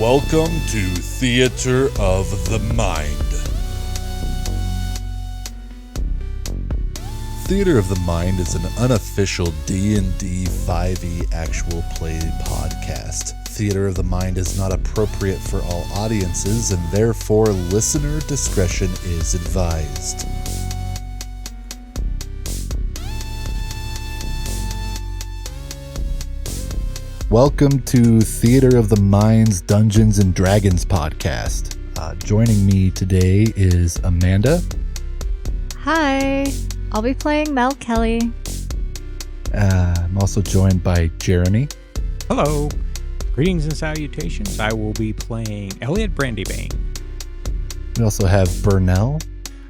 Welcome to Theater of the Mind. Theater of the Mind is an unofficial D&D 5e actual play podcast. Theater of the Mind is not appropriate for all audiences, and therefore listener discretion is advised. Welcome to Theater of the Mind's Dungeons and Dragons podcast. Joining me today is Amanda. Hi, I'll be playing Mel Kelly. I'm also joined by Jeremy. Hello. Greetings and salutations. I will be playing Elliot Brandybane. We also have Burnell.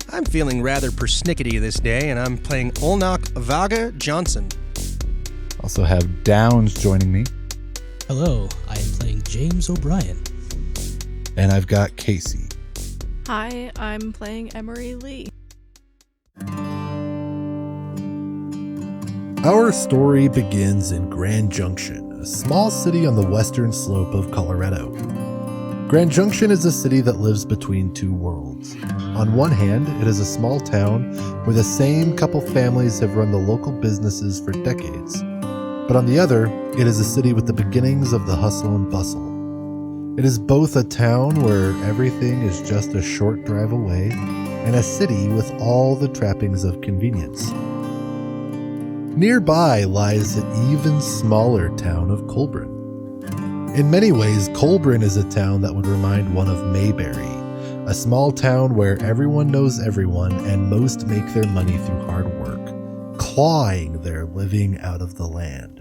I'm feeling rather persnickety this day, and I'm playing Olnak Vaga Johnson. Also have Downs joining me. Hello, I am playing James O'Brien. And I've got Casey. Hi, I'm playing Emery Lee. Our story begins in Grand Junction, a small city on the western slope of Colorado. Grand Junction is a city that lives between two worlds. On one hand, it is a small town where the same couple families have run the local businesses for decades. But on the other, it is a city with the beginnings of the hustle and bustle. It is both a town where everything is just a short drive away, and a city with all the trappings of convenience. Nearby lies the even smaller town of Colburn. In many ways, Colburn is a town that would remind one of Mayberry, a small town where everyone knows everyone and most make their money through hard work, clawing their living out of the land.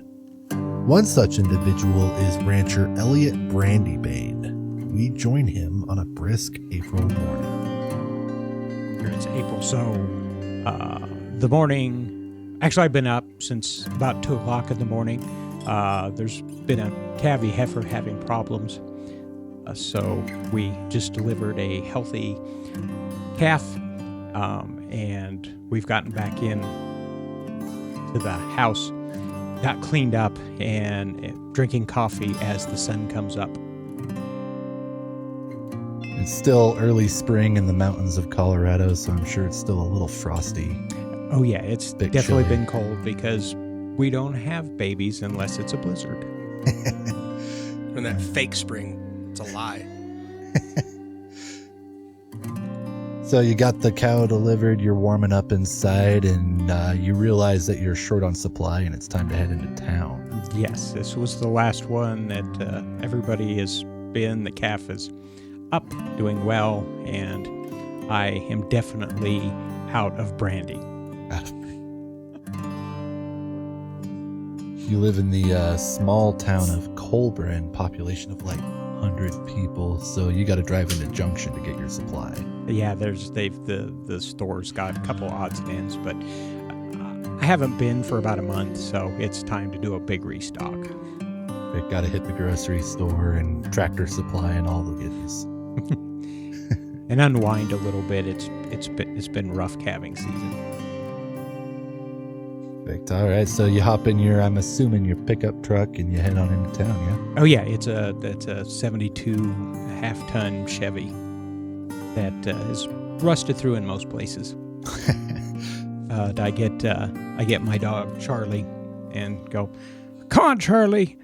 One such individual is rancher Elliot Brandybane. We join him on a brisk April morning. Here it's April, so the morning... Actually, I've been up since about 2 o'clock in the morning. There's been a calvy heifer having problems, so we just delivered a healthy calf, and we've gotten back in to the house, got cleaned up, and drinking coffee as the sun comes up. It's still early spring in the mountains of Colorado, so I'm sure it's still a little frosty. Oh yeah, it's definitely chilly. been cold because we don't have babies unless it's a blizzard. And that fake spring, it's a lie. So you got the cow delivered, you're warming up inside, and you realize that you're short on supply and it's time to head into town. Yes, this was the last one that everybody has been. The calf is up, doing well, and I am definitely out of brandy. You live in the small town of Colburn, population of like 100 people, so you got to drive into Junction to get your supply. Yeah, the store's got a couple odds and ends, but I haven't been for about a month, so it's time to do a big restock. They got to hit the grocery store and Tractor Supply and all the goodies. And unwind a little bit. It's been rough calving season. Perfect. All right, so you hop in your, I'm assuming, your pickup truck and you head on into town, yeah? Oh yeah, it's a 72 half-ton Chevy that is rusted through in most places. I get my dog Charlie and go, "Come on, Charlie,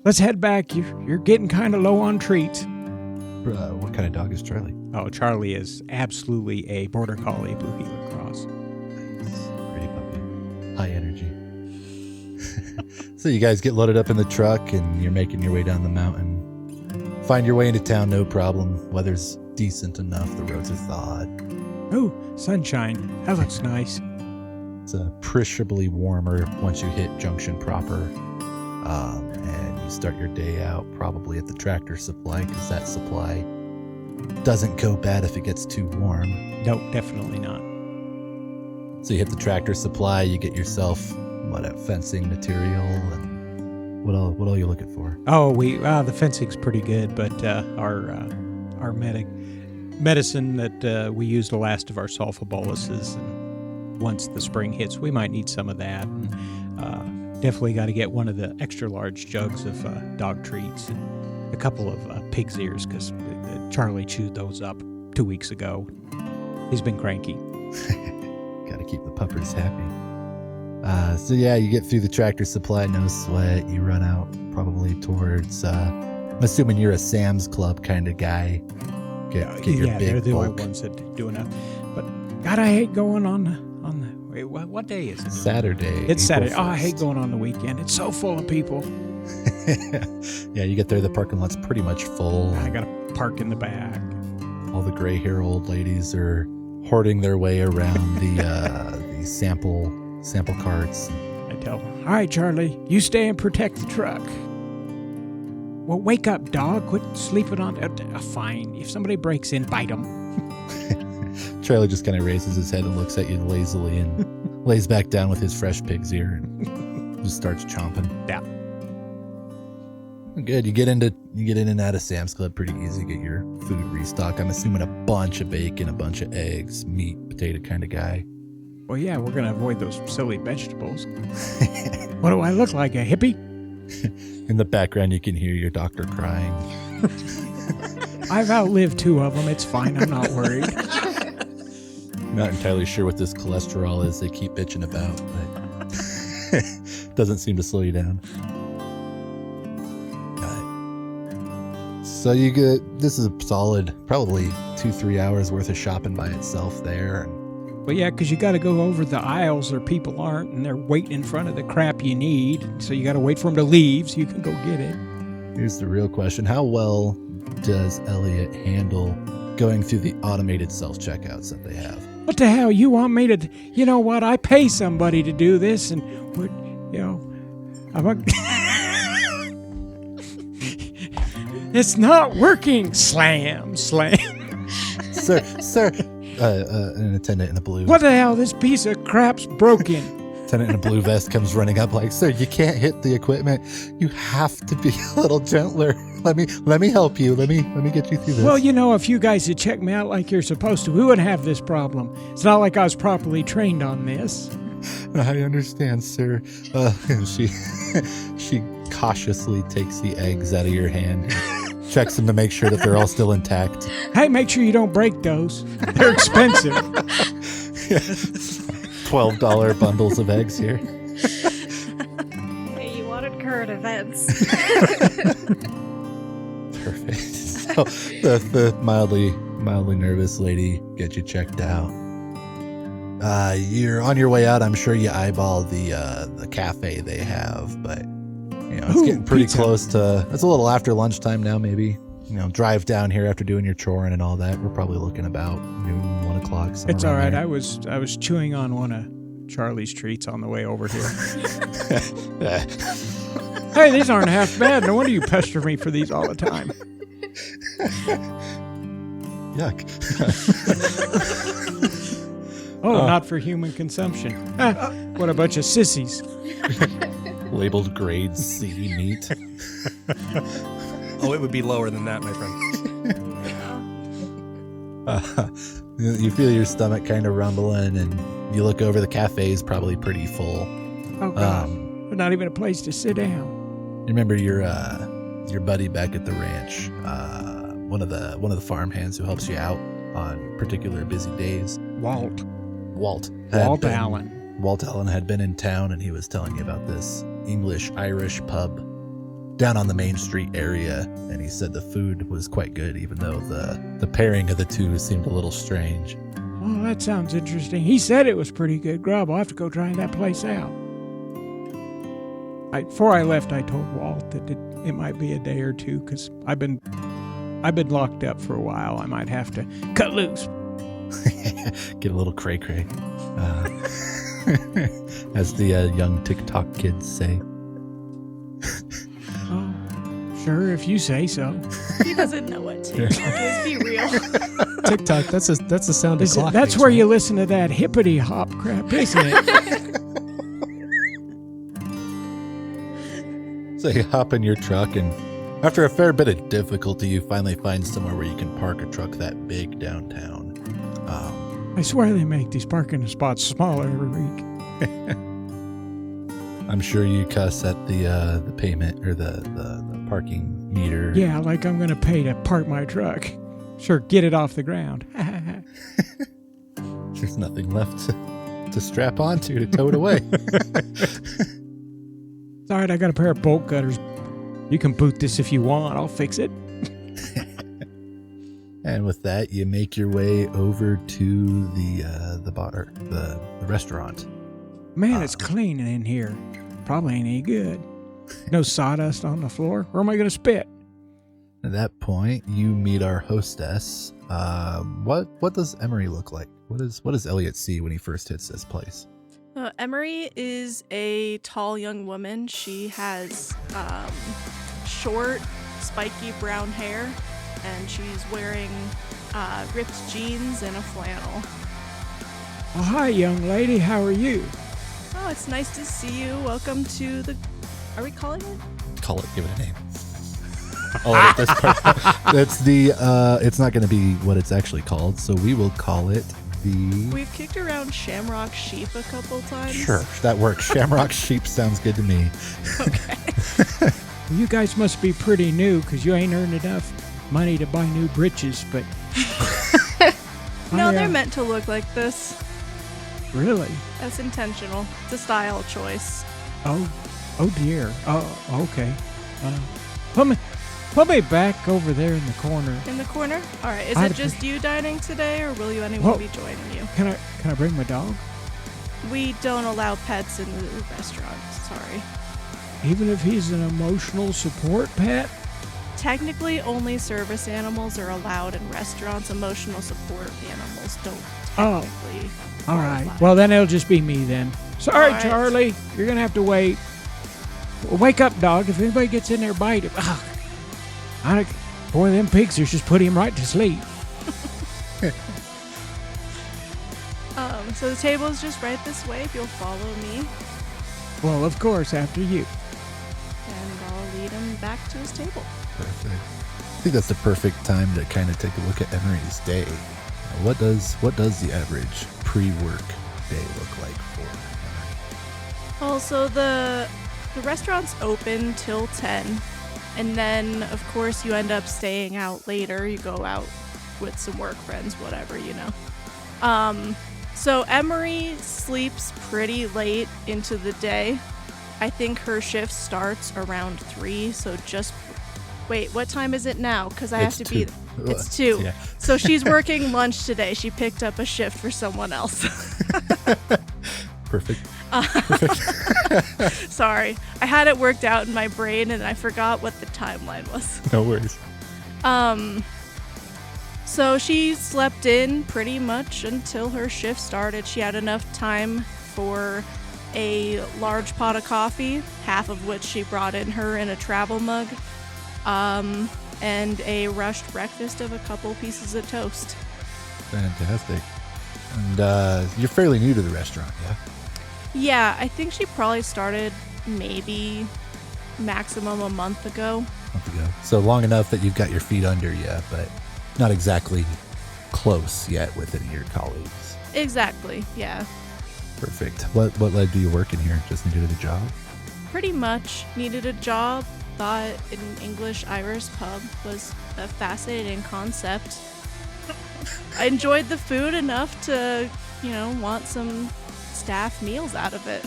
let's head back. You're getting kind of low on treats." What kind of dog is Charlie? Oh, Charlie is absolutely a border collie, blue heeler cross. Nice. Pretty puppy. High energy. So you guys get loaded up in the truck and you're making your way down the mountain. Find your way into town, no problem. Weather's decent enough. The roads are thawed. Oh, sunshine. That looks nice. It's appreciably warmer once you hit Junction proper. And you start your day out probably at the Tractor Supply, because that supply doesn't go bad if it gets too warm. Nope, definitely not. So you hit the Tractor Supply, you get yourself fencing material, and what all are you looking for? Oh, the fencing's pretty good, but our medicine that we use the last of our sulfa boluses, and once the spring hits, we might need some of that. And, definitely got to get one of the extra large jugs of dog treats. a couple of pig's ears because Charlie chewed those up 2 weeks ago. He's been cranky. Gotta keep the puppers happy. So yeah, you get through the Tractor Supply, no sweat. You run out probably towards, I'm assuming you're a Sam's Club kind of guy. Get your yeah, big they're the bulk. old ones that do enough. But God, I hate going on the wait, what day is it? Saturday. It's April Saturday. Oh, I hate 1st. going on the weekend. It's so full of people. Yeah, you get there, the parking lot's pretty much full. I gotta park in the back. All the gray hair old ladies are hoarding their way around the sample carts. I tell them, all right, Charlie, you stay and protect the truck. Well, wake up, dog. Quit sleeping on. Fine. If somebody breaks in, bite them. Charlie just kind of raises his head and looks at you lazily and lays back down with his fresh pig's ear and just starts chomping. Yeah. Good. You get in and out of Sam's Club pretty easy. Get your food restock. I'm assuming a bunch of bacon, a bunch of eggs, meat, potato kind of guy. Well, yeah, we're going to avoid those silly vegetables. What do I look like, a hippie? In the background, you can hear your doctor crying. I've outlived 2 of them. It's fine. I'm not worried. Not entirely sure what this cholesterol is they keep bitching about, but doesn't seem to slow you down. So you get, this is a solid, probably 2-3 hours worth of shopping by itself there. Well, yeah, because you got to go over the aisles where people aren't, and they're waiting in front of the crap you need. So you got to wait for them to leave so you can go get it. Here's the real question. How well does Elliot handle going through the automated self-checkouts that they have? What the hell? You want me to... You know what? I pay somebody to do this, and, it's not working. Slam, slam. Sir, an attendant in a blue. What the hell? This piece of crap's broken. Attendant in a blue vest comes running up like, sir, you can't hit the equipment. You have to be a little gentler. Let me help you. Let me get you through this. Well, if you guys had checked me out like you're supposed to, we wouldn't have this problem. It's not like I was properly trained on this. I understand, sir. And she cautiously takes the eggs out of your hand, checks them to make sure that they're all still intact. Hey, make sure you don't break those. They're expensive. $12 bundles of eggs here. Hey, you wanted current events. Perfect. So the mildly nervous lady gets you checked out. You're on your way out. I'm sure you eyeball the cafe they have, but it's getting pretty pizza. close to. It's a little after lunchtime now. Maybe drive down here after doing your choring and all that. We're probably looking about noon, 1 o'clock. It's all right. There. I was chewing on one of Charlie's treats on the way over here. Hey, these aren't half bad. No wonder you pester me for these all the time. Yuck. Not for human consumption. What a bunch of sissies. Labeled grade C meat. Oh, it would be lower than that, my friend. You feel your stomach kind of rumbling, and you look over. The cafe is probably pretty full. Oh, God. There's not even a place to sit down. You remember your buddy back at the ranch, one of the farmhands who helps you out on particular busy days. Walt Allen. Allen. Walt Allen had been in town, and he was telling you about this English-Irish pub down on the Main Street area, and he said the food was quite good, even though the pairing of the two seemed a little strange. Well, that sounds interesting. He said it was pretty good grub. I'll have to go try that place out. Before I left, I told Walt that it might be a day or two, because I've been locked up for a while. I might have to cut loose. Get a little cray-cray. As the young TikTok kids say. Oh, sure, if you say so. He doesn't know what TikTok is. Be real. TikTok, that's the sound of clock. That's where you listen to that hippity hop crap, isn't it? So you hop in your truck, and after a fair bit of difficulty, you finally find somewhere where you can park a truck that big downtown. I swear they make these parking spots smaller every week. I'm sure you cuss at the payment or the parking meter. Yeah, like I'm going to pay to park my truck. Sure, get it off the ground. There's nothing left to strap onto to tow it away. It's all right, I got a pair of bolt cutters. You can boot this if you want. I'll fix it. And with that, you make your way over to the bar, the restaurant. Man, it's clean in here. Probably ain't any good. No sawdust on the floor. Where am I going to spit? At that point, you meet our hostess. What does Emery look like? What does Elliot see when he first hits this place? Emery is a tall young woman. She has short, spiky brown hair, and she's wearing ripped jeans and a flannel. Oh, hi, young lady. How are you? Oh, it's nice to see you. Welcome to the... Are we calling it? Call it. Give it a name. Oh, that's part. That's the. It's not going to be what it's actually called, so we will call it the. We've kicked around Shamrock Sheep a couple times. Sure, that works. Shamrock Sheep sounds good to me. Okay. You guys must be pretty new because you ain't earned enough money to buy new britches, but... No, they're meant to look like this. Really? That's intentional. It's a style choice. Oh dear. Oh, okay. Put me back over there in the corner. In the corner? All right. Is it just you dining today, or will anyone be joining you? Can I bring my dog? We don't allow pets in the restaurant. Sorry. Even if he's an emotional support pet? Technically, only service animals are allowed in restaurants. Emotional support animals don't technically. All right. qualify. Well, then it'll just be me then. Sorry, All right. Charlie. You're going to have to wait. Well, wake up, dog. If anybody gets in there, bite him. Boy, them pigs just put him right to sleep. So the table is just right this way if you'll follow me, Well, of course, after you. and I'll lead him back to his table. Perfect. I think that's the perfect time to kind of take a look at Emery's day. What does the average pre-work day look like for Emery? Well, so the restaurant's open till 10, and then of course you end up staying out later. You go out with some work friends, whatever, you know. So Emery sleeps pretty late into the day. I think her shift starts around 3, so just wait, what time is it now? Because I have to be. It's 2. Yeah. So she's working lunch today. She picked up a shift for someone else. Perfect. Sorry. I had it worked out in my brain and I forgot what the timeline was. No worries. So she slept in pretty much until her shift started. She had enough time for a large pot of coffee, half of which she brought in a travel mug, and a rushed breakfast of a couple pieces of toast. Fantastic. And you're fairly new to the restaurant, yeah? Yeah, I think she probably started maybe maximum a month ago. So long enough that you've got your feet under you, but not exactly close yet with any of your colleagues. Exactly, yeah. Perfect. What led to you working here? Just needed a job? Pretty much needed a job. Thought an English-Irish pub was a fascinating concept. I enjoyed the food enough to, want some staff meals out of it.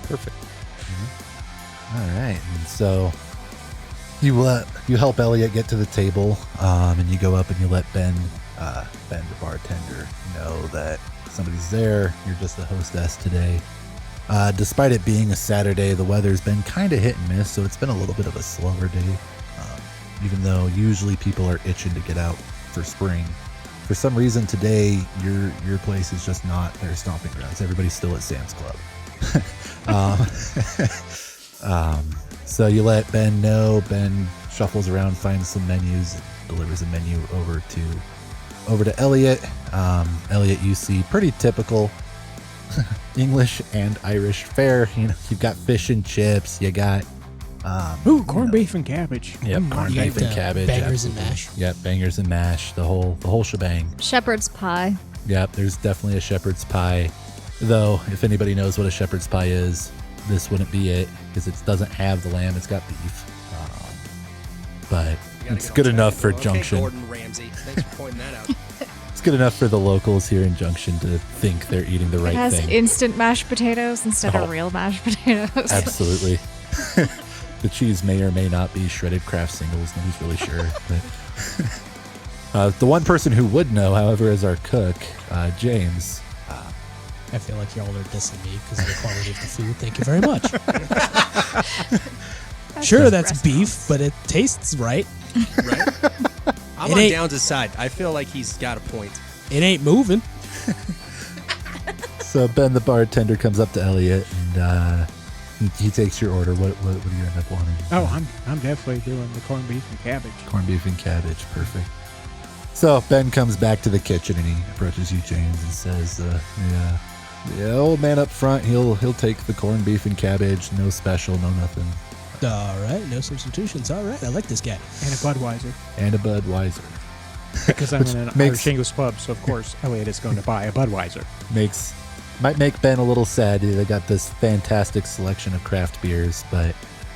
Perfect. Mm-hmm. All right. And so you help Elliot get to the table, and you go up and you let Ben, the bartender, know that somebody's there. You're just the hostess today. Despite it being a Saturday, the weather's been kind of hit and miss, so it's been a little bit of a slower day. Even though usually people are itching to get out for spring, for some reason today your place is just not their stomping grounds. Everybody's still at Sam's Club. So you let Ben know. Ben shuffles around, finds some menus, and delivers a menu over to Elliot. Elliot, you see pretty typical English and Irish fare. You've got fish and chips. You got corned beef and cabbage. Yep, corned You beef got and the cabbage. bangers and absolutely. mash. Yep, bangers and mash. The whole shebang. Shepherd's pie. Yep, there's definitely a shepherd's pie. Though, if anybody knows what a shepherd's pie is, this wouldn't be it, because it doesn't have the lamb. It's got beef. but Gotta it's get good on enough track. for Okay, Junction. Gordon Ramsay. Thanks for pointing that out. It's good enough for the locals here in Junction to think they're eating the It right has thing. instant mashed potatoes instead Oh. of real mashed potatoes. Absolutely. The cheese may or may not be shredded Kraft singles. Nobody's really sure. But, the one person who would know, however, is our cook, James. I feel like y'all are dissing me because of the quality of the food. Thank you very much. Sure, that's beef, but it tastes right. Right? I'm It on ain't- Downs' side. I feel like he's got a point. It ain't moving. So Ben, the bartender, comes up to Elliot and he takes your order. What do you end up wanting? Oh, I'm definitely doing the corned beef and cabbage. Corned beef and cabbage. Perfect. So Ben comes back to the kitchen and he approaches you, James, and says, yeah, old man up front, he'll take the corned beef and cabbage. No special, no nothing. All right, no substitutions. All right, I like this guy. And a Budweiser. And a Budweiser. Because I'm Which in an makes- Irish English pub, so of course Elliot is going to buy a Budweiser. Might make Ben a little sad. They got this fantastic selection of craft beers, but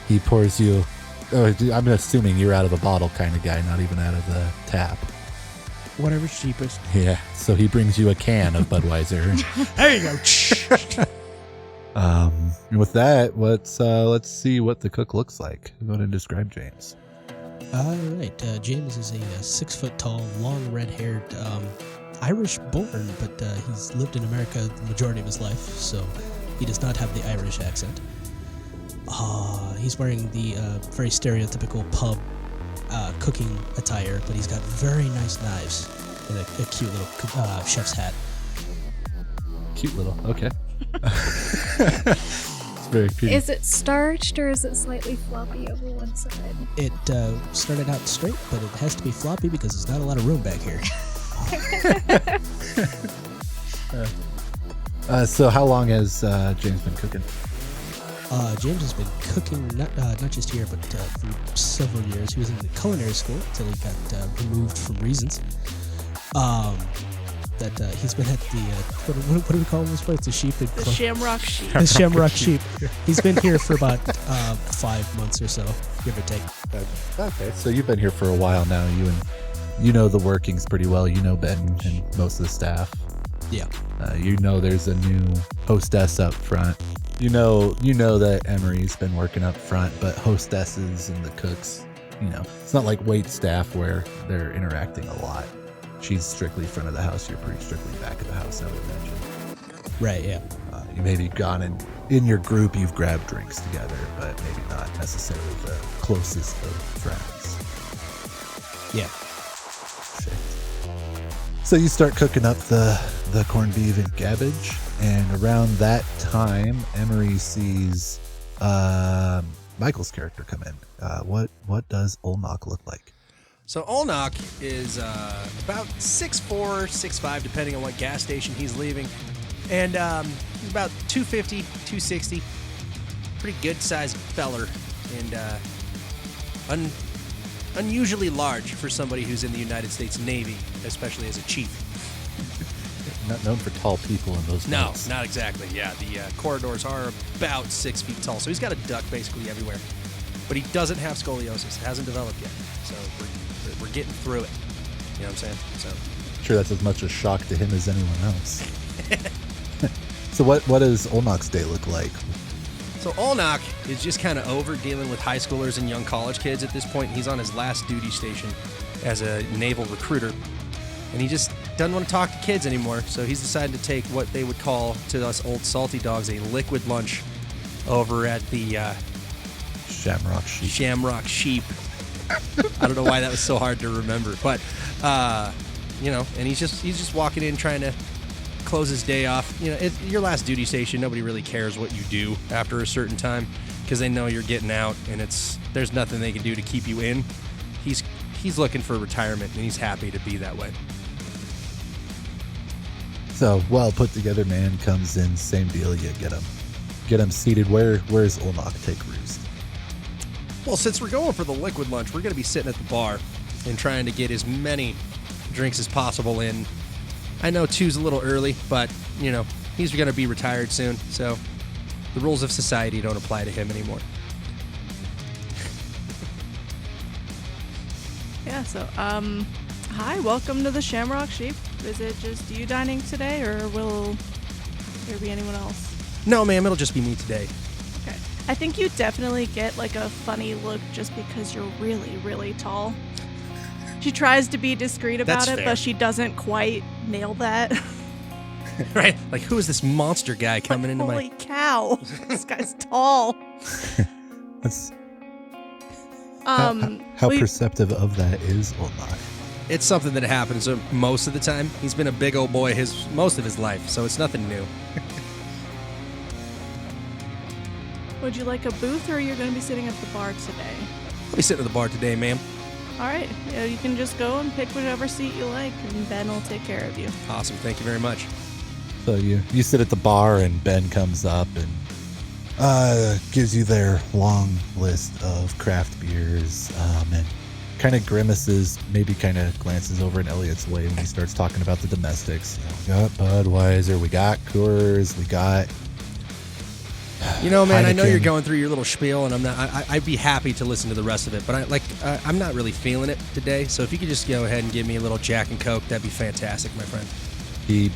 he pours you. Oh, I'm assuming you're out of the bottle kind of guy, not even out of the tap. Whatever's cheapest. Yeah. So he brings you a can of Budweiser. There you go. And with that, let's see what the cook looks like. Go ahead and describe James. All right, James is a 6 foot tall, long red-haired, Irish born, but he's lived in America the majority of his life, so he does not have the Irish accent. He's wearing the very stereotypical pub cooking attire, but he's got very nice knives and a cute little chef's hat. Cute little. Okay. It's very cute. Is it starched or is it slightly floppy over one side? It started out straight, but it has to be floppy because there's not a lot of room back here. So how long has James been cooking? James has been cooking not just here, but for several years. He was in the culinary school until he got removed for reasons. He's been at the what do we call this place? The sheep. The Shamrock Sheep. The Shamrock Sheep. He's been here for about 5 months or so, give or take. Okay, so you've been here for a while now. You know the workings pretty well. You know Ben and most of the staff. Yeah. You know there's a new hostess up front. You know that Emery's been working up front, but hostesses and the cooks, it's not like wait staff where they're interacting a lot. She's strictly front of the house. You're pretty strictly back of the house, I would imagine. Right, yeah. You maybe gone in your group, you've grabbed drinks together, but maybe not necessarily the closest of friends. Yeah. So you start cooking up the corned beef and cabbage, and around that time, Emery sees Michael's character come in. What does Olnok look like? So Olnok is about 6'4", 6'5", depending on what gas station he's leaving. And he's about 250, 260. Pretty good-sized feller. And unusually large for somebody who's in the United States Navy, especially as a chief. Not known for tall people in those No, fields. not exactly. Yeah, the corridors are about 6 feet tall. So he's got a duck basically everywhere. But he doesn't have scoliosis. It hasn't developed yet. So we're getting through it. You know what I'm saying? So I'm sure that's as much a shock to him as anyone else. So what does Olnok's day look like? So Olnok is just kind of over dealing with high schoolers and young college kids at this point. He's on his last duty station as a naval recruiter. And he just doesn't want to talk to kids anymore. So he's decided to take what they would call, to us old salty dogs, a liquid lunch over at the Shamrock Sheep. Shamrock Sheep. I don't know why that was so hard to remember. But, and he's just walking in trying to close his day off. It's your last duty station. Nobody really cares what you do after a certain time because they know you're getting out and there's nothing they can do to keep you in. He's looking for retirement and he's happy to be that way. So, well put together man comes in, same deal, you get him seated. Where's Olnok take roost? Well, since we're going for the liquid lunch, we're going to be sitting at the bar and trying to get as many drinks as possible in. I know 2's a little early, but, he's going to be retired soon, so the rules of society don't apply to him anymore. Yeah, so, hi, welcome to the Shamrock Sheep. Is it just you dining today, or will there be anyone else? No, ma'am, it'll just be me today. Okay. I think you definitely get, like, a funny look just because you're really, really tall. She tries to be discreet about That's it, fair. but she doesn't quite nail that. Right? Like, who is this monster guy coming into Holy my... cow. This guy's tall. That's how we- perceptive of that is Olaf. It's something that happens most of the time. He's been a big old boy most of his life, so it's nothing new. Would you like a booth, or are you going to be sitting at the bar today? I'll be sitting at the bar today, ma'am. All right. Yeah, you can just go and pick whichever seat you like, and Ben will take care of you. Awesome. Thank you very much. So you sit at the bar and Ben comes up and gives you their long list of craft beers and kind of grimaces, maybe kind of glances over in Elliot's way when he starts talking about the domestics. You know, we got Budweiser, we got Coors, we got You know, man, I know you're Heineken. going through your little spiel, and I'd be happy to listen to the rest of it, but I'm not really feeling it today. So if you could just go ahead and give me a little Jack and Coke, that'd be fantastic, my friend. He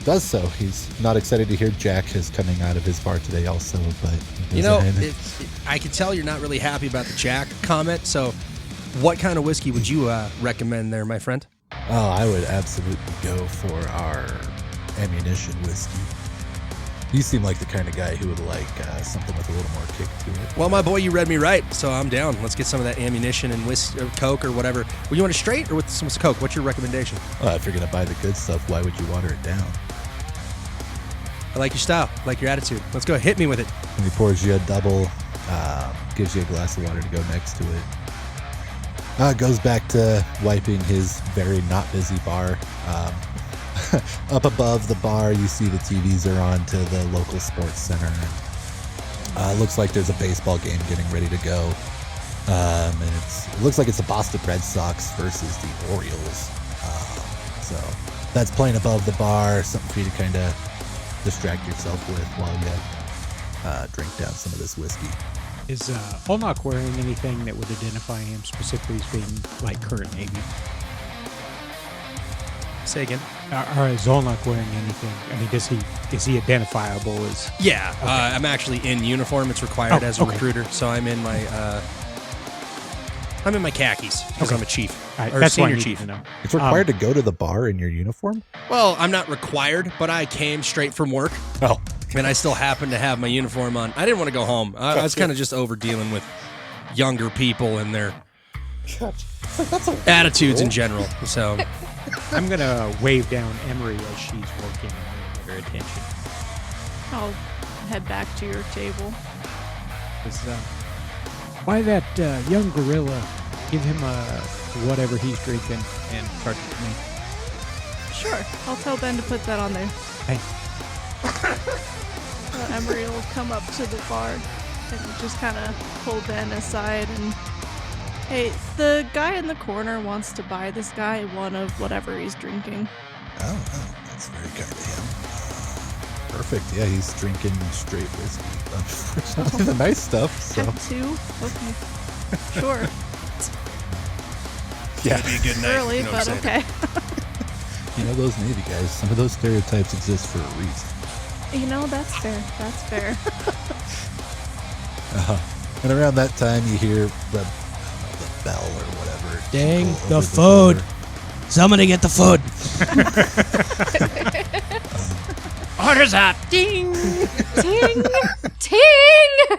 does so. He's not excited to hear Jack is coming out of his bar today also, but he You goes know, ahead. I can tell you're not really happy about the Jack comment. So, what kind of whiskey would you recommend there, my friend? Oh, I would absolutely go for our ammunition whiskey. You seem like the kind of guy who would like something with a little more kick to it. Well, my boy, you read me right, so I'm down. Let's get some of that ammunition and whiskey or Coke or whatever. Well, you want it straight or with some Coke? What's your recommendation? Well, if you're going to buy the good stuff, why would you water it down? I like your style, I like your attitude. Let's go. Hit me with it. And he pours you a double, gives you a glass of water to go next to it. Goes back to wiping his very not busy bar. Up above the bar, you see the TVs are on to the local sports center. Looks like there's a baseball game getting ready to go. And it looks like it's the Boston Red Sox versus the Orioles. So that's playing above the bar, something for you to kind of distract yourself with while you drink down some of this whiskey. Is Olnok wearing anything that would identify him specifically as being like current Navy? Say again. Or is Olnok wearing anything? I mean, is he identifiable as? Yeah, Okay. I'm actually in uniform. It's required as a okay. recruiter, so I'm in my khakis because Okay. I'm a chief All right, or that's what I senior need chief. to know. It's required to go to the bar in your uniform? Well, I'm not required, but I came straight from work, Oh. and I still happen to have my uniform on. I didn't want to go home. I was kind of just over dealing with younger people and their attitudes in general. So, I'm gonna wave down Emery as she's working and get her attention. I'll head back to your table. Why that young gorilla? Give him whatever he's drinking and charge it to me. Sure. I'll tell Ben to put that on there. Hey, Emery will come up to the bar and just kind of pull Ben aside and, hey, the guy in the corner wants to buy this guy one of whatever he's drinking. Oh, that's very kind of him. Perfect. Yeah, he's drinking straight whiskey. Unfortunately, the nice stuff. So Have two? Okay. Sure. yeah, be a good night. Early, you know what but I'm saying? okay. you know those Navy guys. Some of those stereotypes exist for a reason. You know, that's fair. That's fair. And around that time, you hear the bell or whatever. Dang, tinkle the over food. door. Somebody get the food. orders up! Ding! Ting! Ting!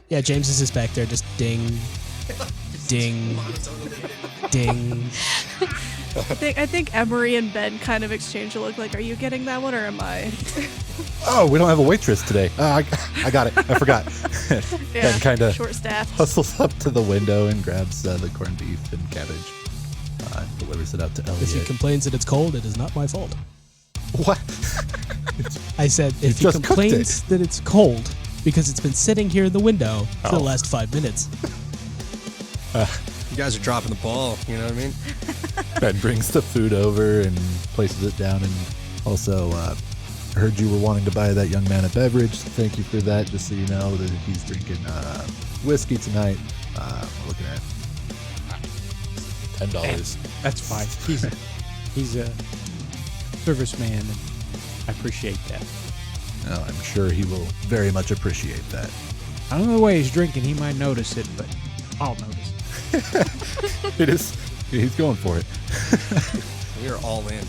Yeah, James is just back there, just ding, ding, ding. I think Emery and Ben kind of exchange a look like, are you getting that one or am I? Oh, we don't have a waitress today. I got it. I forgot. Yeah, Ben kind of short staffed. hustles up to the window and grabs the corned beef and cabbage. Delivers it out to If he Elliot. complains that it's cold, it is not my fault. What? I said, if he just cooked complains that it's cold because it's been sitting here in the window for the Oh. last 5 minutes. You guys are dropping the ball. You know what I mean? Ben brings the food over and places it down, and also heard you were wanting to buy that young man a beverage. So thank you for that. Just so you know that he's drinking whiskey tonight. We're looking at $10. That's fine. He's a serviceman, and I appreciate that. Oh, I'm sure he will very much appreciate that. I don't know the way he's drinking. He might notice it, but I'll notice. It is. He's going for it. We are all in.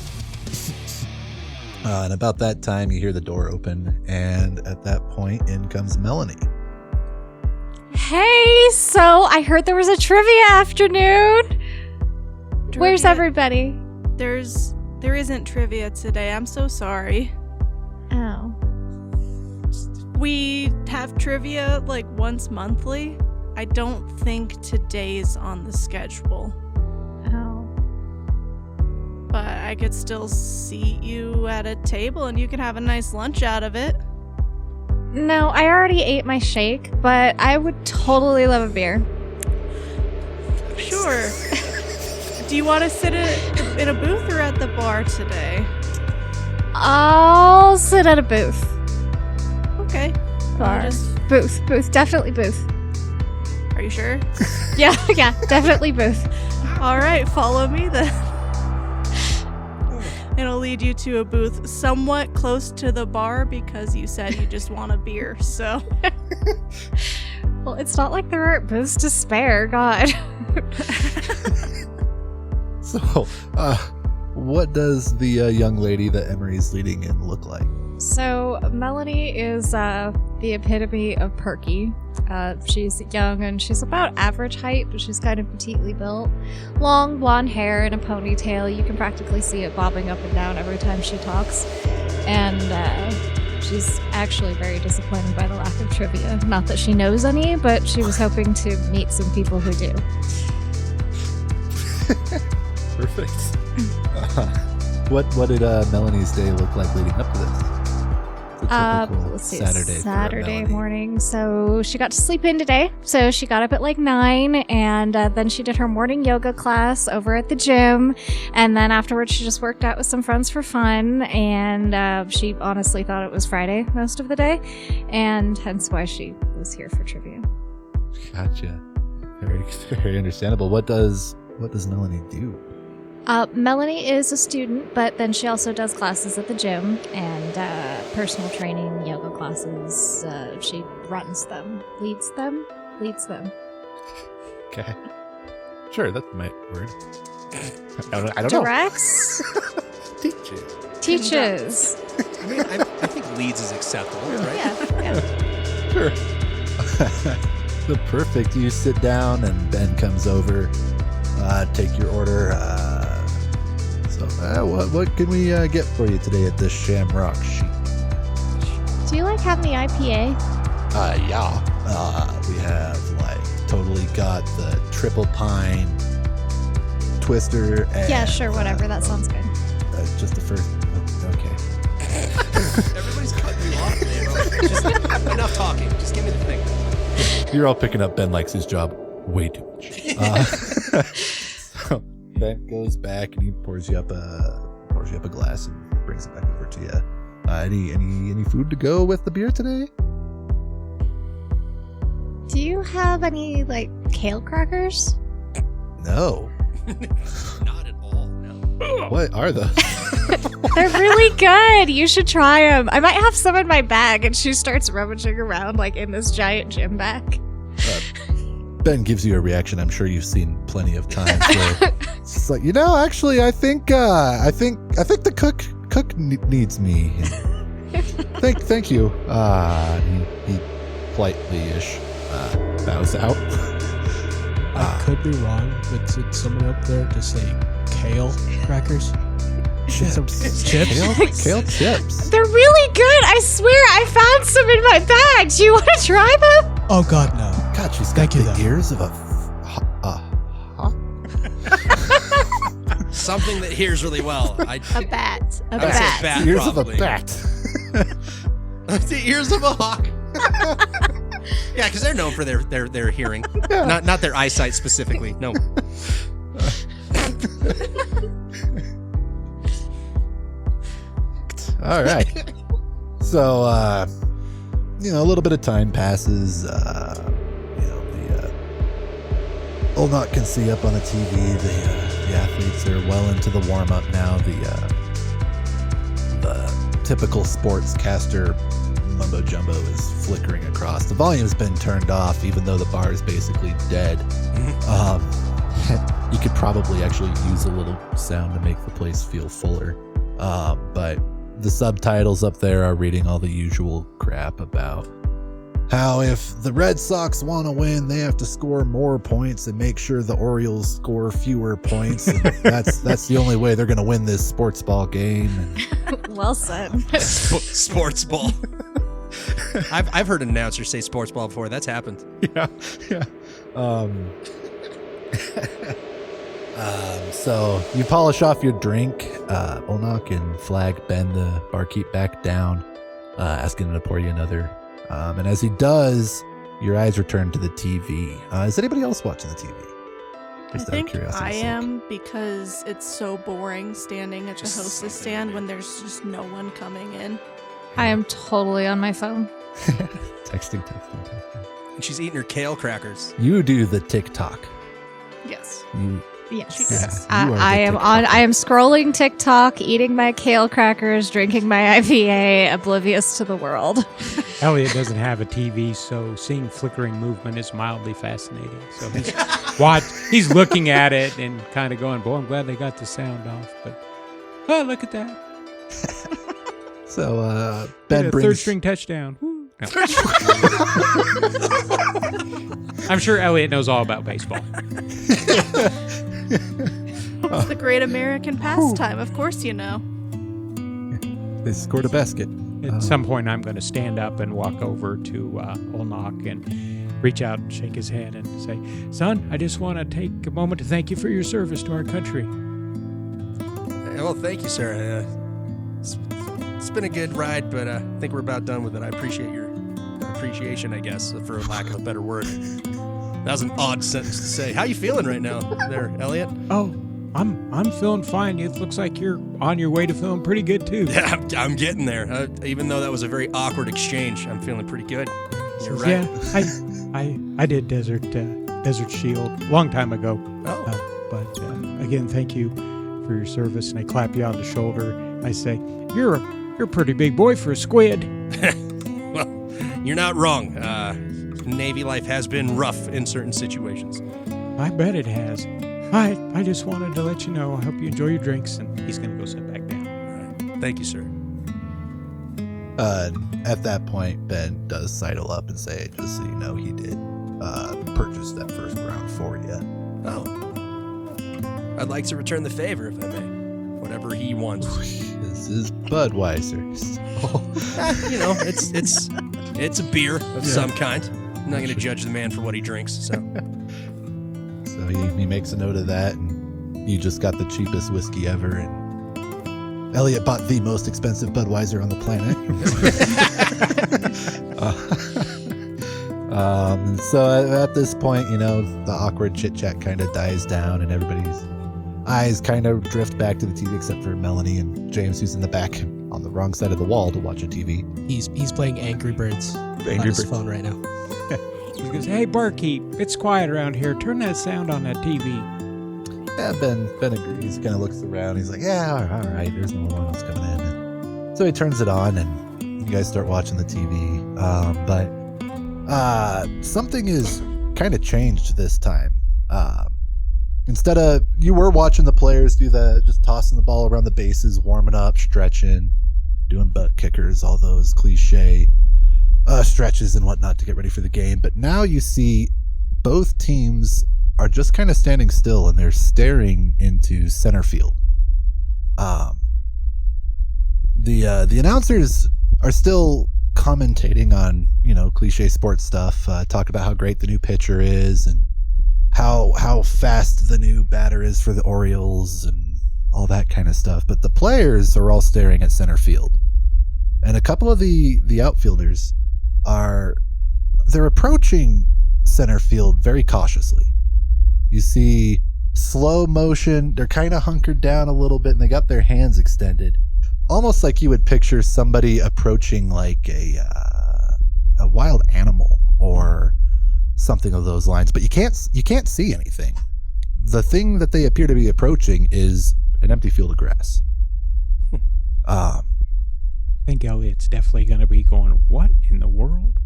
And about that time, you hear the door open, and at that point, in comes Melanie. Hey, so I heard there was a trivia afternoon. Where's Trivia- everybody? There isn't trivia today. I'm so sorry. Oh. We have trivia like once monthly. I don't think today's on the schedule, Oh. but I could still seat you at a table and you can have a nice lunch out of it. No, I already ate my shake, but I would totally love a beer. Sure. Do you want to sit in a booth or at the bar today? I'll sit at a booth. Okay. Bar. Just, Booth, definitely booth. are you sure? Yeah, definitely booth. All right, follow me then. It'll lead you to a booth somewhat close to the bar because you said you just want a beer, so. Well, it's not like there aren't booths to spare, God. So, what does the young lady that Emery's leading in look like? So, Melanie is the epitome of perky. She's young and she's about average height, but she's kind of petitely built. Long blonde hair and a ponytail. You can practically see it bobbing up and down every time she talks. And she's actually very disappointed by the lack of trivia. Not that she knows any, but she was hoping to meet some people who do. Perfect. What did Melanie's day look like leading up to this? The typical Let's see, Saturday for Saturday Melanie. morning. So she got to sleep in today. So she got up at like 9, and then she did her morning yoga class over at the gym. And then afterwards, she just worked out with some friends for fun. And she honestly thought it was Friday most of the day, and hence why she was here for trivia. Gotcha. Very, very understandable. What does Melanie do? Melanie is a student, but then she also does classes at the gym and personal training, yoga classes. She runs them, leads them. Okay. Sure, that's my word. I don't know. Directs, Teaches. teaches. I mean, I think leads is acceptable, right? Yeah. Sure. The perfect. You sit down and Ben comes over, take your order. What can we get for you today at the Shamrock Sheep? Do you like having the IPA? Yeah. We have totally got the triple pine twister. And, Yeah, sure, whatever. That sounds good. Just the first. Okay. Everybody's cutting you off, man. Just enough talking. Just give me the thing. You're all picking up Ben likes his job way too much. So Ben goes back and he pours you up a glass and brings it back over to you. Any food to go with the beer today? Do you have any, kale crackers? No. Not at all, no. What are those? They're really good. You should try them. I might have some in my bag, and she starts rummaging around, in this giant gym bag. Ben gives you a reaction I'm sure you've seen plenty of times where it's just actually I think the cook needs me. Thank you. He politely-ish bows out. I could be wrong, but did someone up there just say kale crackers? Chips. Chips? Kale chips. They're really good. I swear, I found some in my bag. Do you want to try them? Oh God, no. God, she's got Thank you, the though. ears of a Something that hears really well. A bat. A I would say bat. a bat. ears probably. of a bat. The ears of a hawk. Yeah, because they're known for their hearing, not their eyesight specifically. No. All right. So, a little bit of time passes. Olnot can see up on the TV. The athletes are well into the warm-up now. The typical sportscaster mumbo-jumbo is flickering across. The volume's been turned off, even though the bar is basically dead. You could probably actually use a little sound to make the place feel fuller. But the subtitles up there are reading all the usual crap about how if the Red Sox want to win, they have to score more points and make sure the Orioles score fewer points. And that's the only way they're going to win this sports ball game. Well said. Sports ball. I've heard an announcer say sports ball before. That's happened. Yeah. So you polish off your drink. Olnok and Flag bend the barkeep back down, asking him to pour you another. And as he does, your eyes return to the TV. Is anybody else watching the TV? I think I am, because it's so boring standing at the hostess stand when there's just no one coming in. I am totally on my phone. Texting. And she's eating her kale crackers. You do the TikTok. Yes. Yes. She does. I am scrolling TikTok, eating my kale crackers, drinking my IPA, oblivious to the world. Elliot doesn't have a TV, so seeing flickering movement is mildly fascinating. So he's looking at it and kind of going, boy, I'm glad they got the sound off. But, oh, look at that. So Ben brings... Third string touchdown. Woo. No. I'm sure Elliot knows all about baseball. It's the great American pastime. Of course you know. They scored a basket. At some point, I'm going to stand up and walk over to Olnok and reach out and shake his hand and say, son, I just want to take a moment to thank you for your service to our country. Well, thank you, sir. It's been a good ride, but I think we're about done with it. I appreciate your appreciation, I guess, for lack of a better word. That was an odd sentence to say. How you feeling right now there, Elliot? Oh, I'm feeling fine. It looks like you're on your way to feeling pretty good, too. Yeah, I'm getting there. Even though that was a very awkward exchange, I'm feeling pretty good. You're right. Yeah, I did Desert Shield a long time ago. Oh. But again, thank you for your service. And I clap you on the shoulder. I say, you're a pretty big boy for a squid. Well, you're not wrong. Navy life has been rough in certain situations. I bet it has. I just wanted to let you know. I hope you enjoy your drinks. And he's going to go sit back down. All right. Thank you, sir. At that point, Ben does sidle up and say, just so you know, he did purchase that first round for you. Oh. I'd like to return the favor, if I may. Whatever he wants. This is Budweiser. So. You know, it's a beer of some kind. I'm not going to judge the man for what he drinks. So he makes a note of that, and you just got the cheapest whiskey ever, and Elliot bought the most expensive Budweiser on the planet. So at this point, you know, the awkward chit-chat kind of dies down, and everybody's eyes kind of drift back to the TV, except for Melanie and James, who's in the back on the wrong side of the wall to watch a TV. He's playing Angry Birds on his phone right now. He goes, hey, barkeep, it's quiet around here. Turn that sound on that TV. Yeah, Ben agrees. He kind of looks around. He's like, yeah, all right. There's no one else coming in. And so he turns it on, and you guys start watching the TV. But something is kind of changed this time. Instead of, you were watching the players do just tossing the ball around the bases, warming up, stretching, doing butt kickers, all those cliche stretches and whatnot to get ready for the game. But now you see both teams are just kind of standing still, and they're staring into center field. The announcers are still commentating on, you know, cliche sports stuff, talk about how great the new pitcher is and how fast the new batter is for the Orioles and all that kind of stuff. But the players are all staring at center field. And a couple of the outfielders they're approaching center field very cautiously. You see slow motion, they're kind of hunkered down a little bit, and they got their hands extended, almost like you would picture somebody approaching like a wild animal or something of those lines, but you can't see anything. The thing that they appear to be approaching is an empty field of grass. I think Elliot's definitely going to be going, what in the world?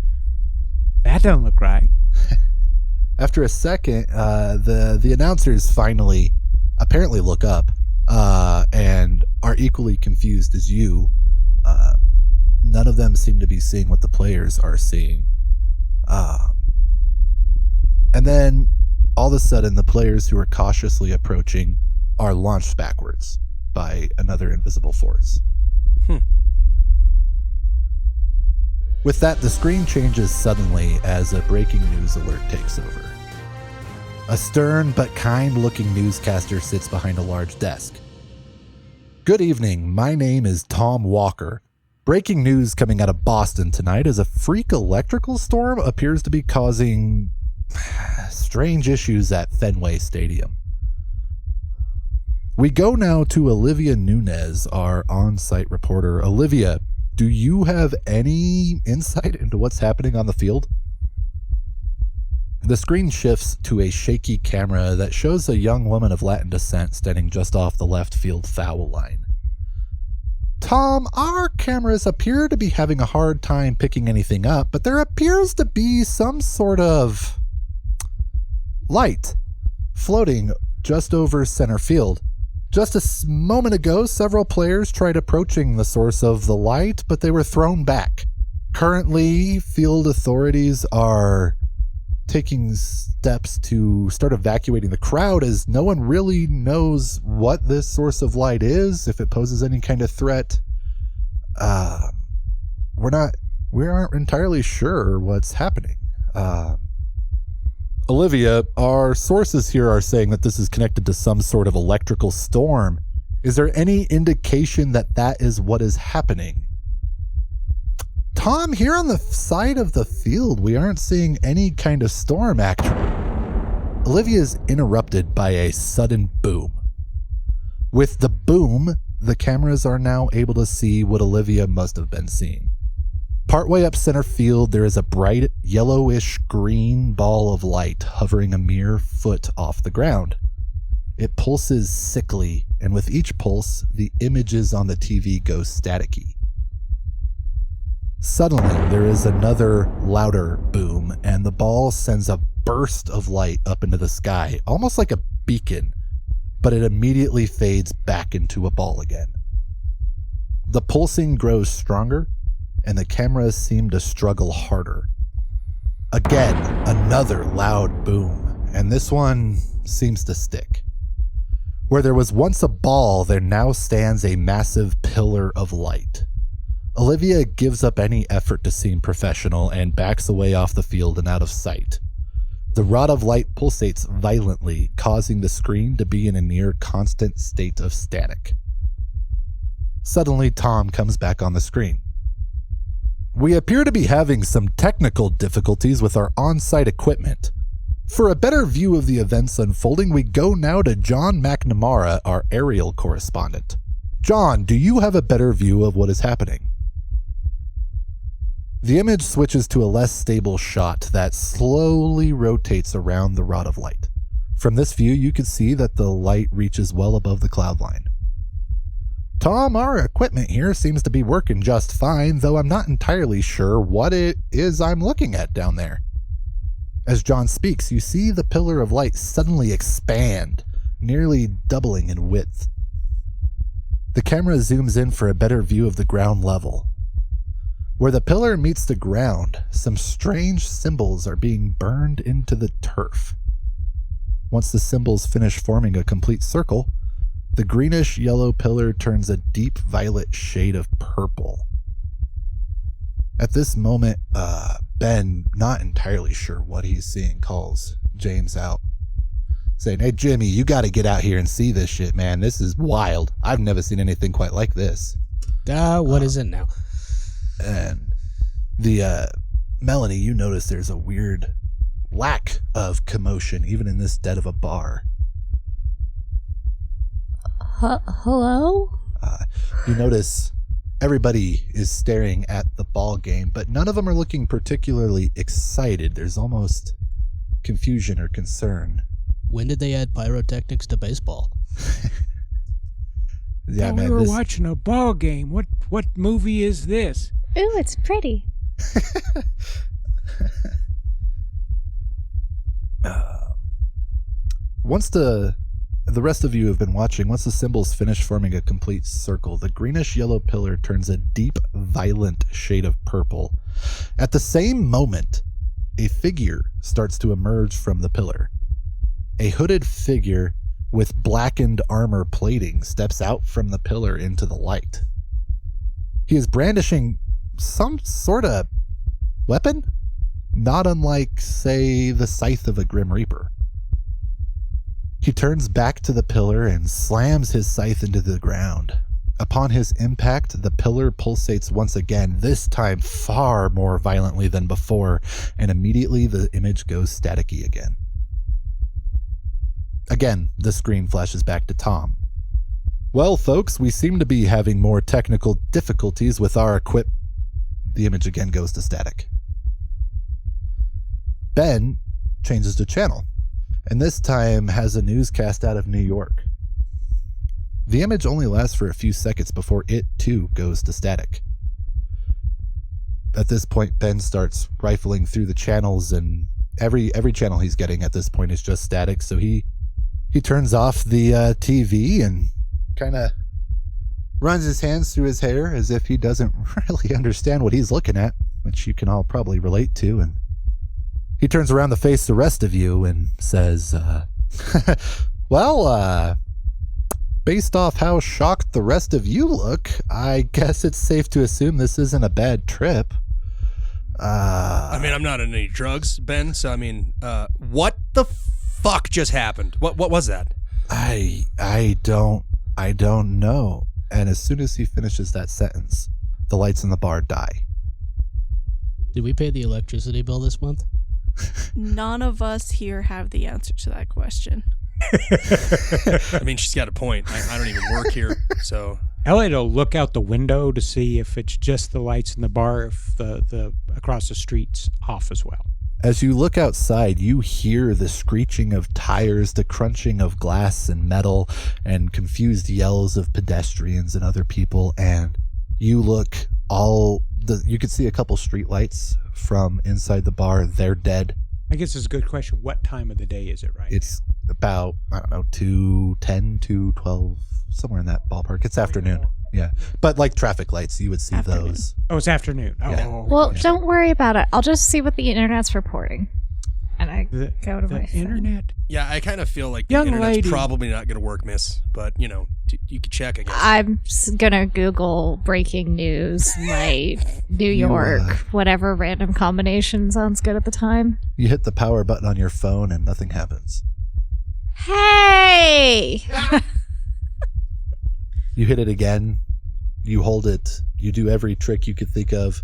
That doesn't look right. After a second, the announcers finally apparently look up and are equally confused as you. None of them seem to be seeing what the players are seeing. And then, all of a sudden, the players who are cautiously approaching are launched backwards by another invisible force. With that, the screen changes suddenly as a breaking news alert takes over. A stern but kind-looking newscaster sits behind a large desk. Good evening, my name is Tom Walker. Breaking news coming out of Boston tonight as a freak electrical storm appears to be causing strange issues at Fenway Stadium. We go now to Olivia Nunez, our on-site reporter. Olivia, do you have any insight into what's happening on the field? The screen shifts to a shaky camera that shows a young woman of Latin descent standing just off the left field foul line. Tom, our cameras appear to be having a hard time picking anything up, but there appears to be some sort of light floating just over center field. Just a moment ago, several players tried approaching the source of the light, but they were thrown back. Currently, field authorities are taking steps to start evacuating the crowd as no one really knows what this source of light is, if it poses any kind of threat. We aren't entirely sure what's happening. Olivia, our sources here are saying that this is connected to some sort of electrical storm. Is there any indication that that is what is happening? Tom, here on the side of the field, we aren't seeing any kind of storm action. Olivia is interrupted by a sudden boom. With the boom, the cameras are now able to see what Olivia must have been seeing. Partway up center field, there is a bright yellowish green ball of light hovering a mere foot off the ground. It pulses sickly, and with each pulse, the images on the TV go staticky. Suddenly, there is another louder boom, and the ball sends a burst of light up into the sky, almost like a beacon, but it immediately fades back into a ball again. The pulsing grows stronger, and the cameras seem to struggle harder. Again, another loud boom, and this one seems to stick. Where there was once a ball, there now stands a massive pillar of light. Olivia gives up any effort to seem professional and backs away off the field and out of sight. The rod of light pulsates violently, causing the screen to be in a near constant state of static. Suddenly, Tom comes back on the screen. We appear to be having some technical difficulties with our on-site equipment. For a better view of the events unfolding, we go now to John McNamara, our aerial correspondent. John, do you have a better view of what is happening? The image switches to a less stable shot that slowly rotates around the rod of light. From this view, you can see that the light reaches well above the cloud line. Tom, our equipment here seems to be working just fine, though I'm not entirely sure what it is I'm looking at down there. As John speaks, you see the pillar of light suddenly expand, nearly doubling in width. The camera zooms in for a better view of the ground level. Where the pillar meets the ground, some strange symbols are being burned into the turf. Once the symbols finish forming a complete circle, the greenish-yellow pillar turns a deep violet shade of purple. At this moment, Ben, not entirely sure what he's seeing, calls James out, saying, "Hey, Jimmy, you got to get out here and see this shit, man. This is wild. I've never seen anything quite like this." What is it now? And Melanie, you notice there's a weird lack of commotion, even in this dead of a bar. Hello? You notice everybody is staring at the ball game, but none of them are looking particularly excited. There's almost confusion or concern. When did they add pyrotechnics to baseball? Yeah, Oh, man. we were This, watching a ball game. What movie is this? Ooh, it's pretty. once the rest of you have been watching, once the symbols finish forming a complete circle, the greenish-yellow pillar turns a deep, violent shade of purple. At the same moment, a figure starts to emerge from the pillar. A hooded figure with blackened armor plating steps out from the pillar into the light. He is brandishing some sort of weapon, not unlike, say, the scythe of a Grim Reaper. He turns back to the pillar and slams his scythe into the ground. Upon his impact, the pillar pulsates once again, this time far more violently than before, and immediately the image goes staticky again. Again, the screen flashes back to Tom. Well, folks, we seem to be having more technical difficulties with our The image again goes to static. Ben changes the channel, and this time has a newscast out of New York. The image only lasts for a few seconds before it, too, goes to static. At this point, Ben starts rifling through the channels, and every channel he's getting at this point is just static, so he turns off the TV and kind of runs his hands through his hair as if he doesn't really understand what he's looking at, which you can all probably relate to, and he turns around to face the rest of you and says, well, based off how shocked the rest of you look, I guess it's safe to assume this isn't a bad trip. I mean, I'm not on any drugs, Ben, so I mean, what the fuck just happened? What was that? I don't know. And as soon as he finishes that sentence, the lights in the bar die. Did we pay the electricity bill this month? None of us here have the answer to that question. I mean, she's got a point. I don't even work here, so. Elliot will look out the window to see if it's just the lights in the bar, if the across the street's off as well. As you look outside, you hear the screeching of tires, the crunching of glass and metal, and confused yells of pedestrians and other people. And you look you can see a couple streetlights from inside the bar. They're dead. I guess it's a good question. What time of the day is it right It's about, I don't know, 2:10, 2:12, somewhere in that ballpark. It's afternoon. Yeah. But like traffic lights, you would see Afternoon. those. now? Oh, it's afternoon. Oh, Yeah. Well, gosh. don't worry about it. I'll just see what the internet's reporting. And I the, go to the my phone. internet. Yeah, I kind of feel like the Young internet's lady. probably not going to work, miss. But, you know, you could check, I guess. I'm gonna Google breaking news, like New York, whatever random combination sounds good at the time. You hit the power button on your phone and nothing happens. Hey! You hit it again. You hold it. You do every trick you could think of.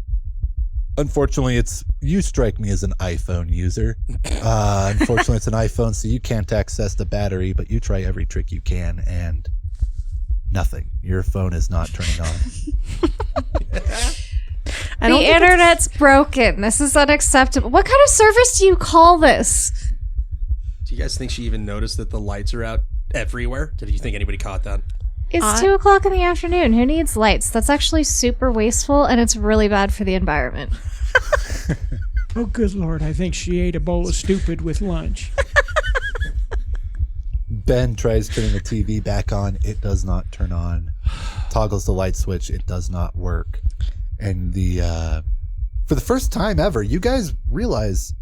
Unfortunately, you strike me as an iPhone user. Unfortunately, it's an iPhone, so you can't access the battery, but you try every trick you can, and nothing. Your phone is not turning on. I don't The think internet's broken. This is unacceptable. What kind of service do you call this? Do you guys think she even noticed that the lights are out everywhere? Did you think anybody caught that? It's 2 o'clock in the afternoon. Who needs lights? That's actually super wasteful, and it's really bad for the environment. Oh, good Lord. I think she ate a bowl of stupid with lunch. Ben tries turning the TV back on. It does not turn on. Toggles the light switch. It does not work. And for the first time ever, you guys realize,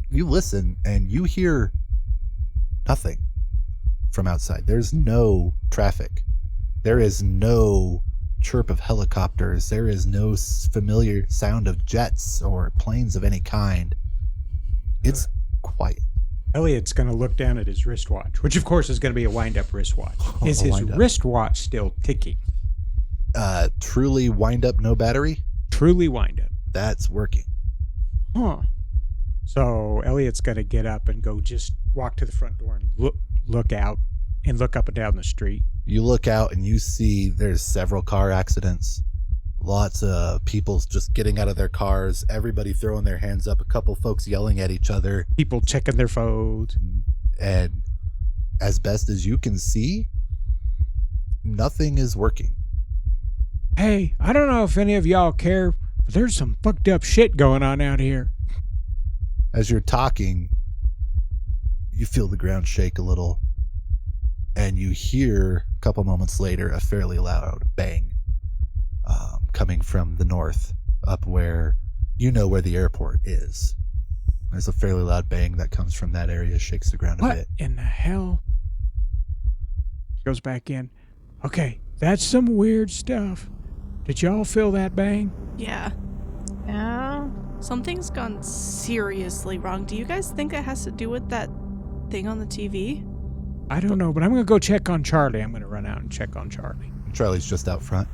you listen and you hear nothing from outside. There's no traffic. There is no chirp of helicopters. There is no familiar sound of jets or planes of any kind. It's quiet. Elliot's going to look down at his wristwatch, which of course is going to be a wind-up wristwatch. Is A his wind-up. wristwatch still ticking? Truly wind up, no battery. Truly wind-up. That's working. Huh. So Elliot's going to get up and go just walk to the front door and look out and look up and down the street. You look out and you see there's several car accidents. Lots of people just getting out of their cars, everybody throwing their hands up, a couple folks yelling at each other. People checking their phones. And as best as you can see, nothing is working. Hey, I don't know if any of y'all care, but there's some fucked up shit going on out here. As you're talking, you feel the ground shake a little, and you hear a couple moments later a fairly loud bang coming from the north, up where where the airport is. There's a fairly loud bang that comes from that area, shakes the ground a What bit. in the hell? Goes back in. Okay, that's some weird stuff. Did y'all feel that bang? Yeah. Yeah. Something's gone seriously wrong. Do you guys think it has to do with that thing on the TV? I don't know, but I'm going to go check on Charlie. I'm going to run out and check on Charlie. Charlie's just out front.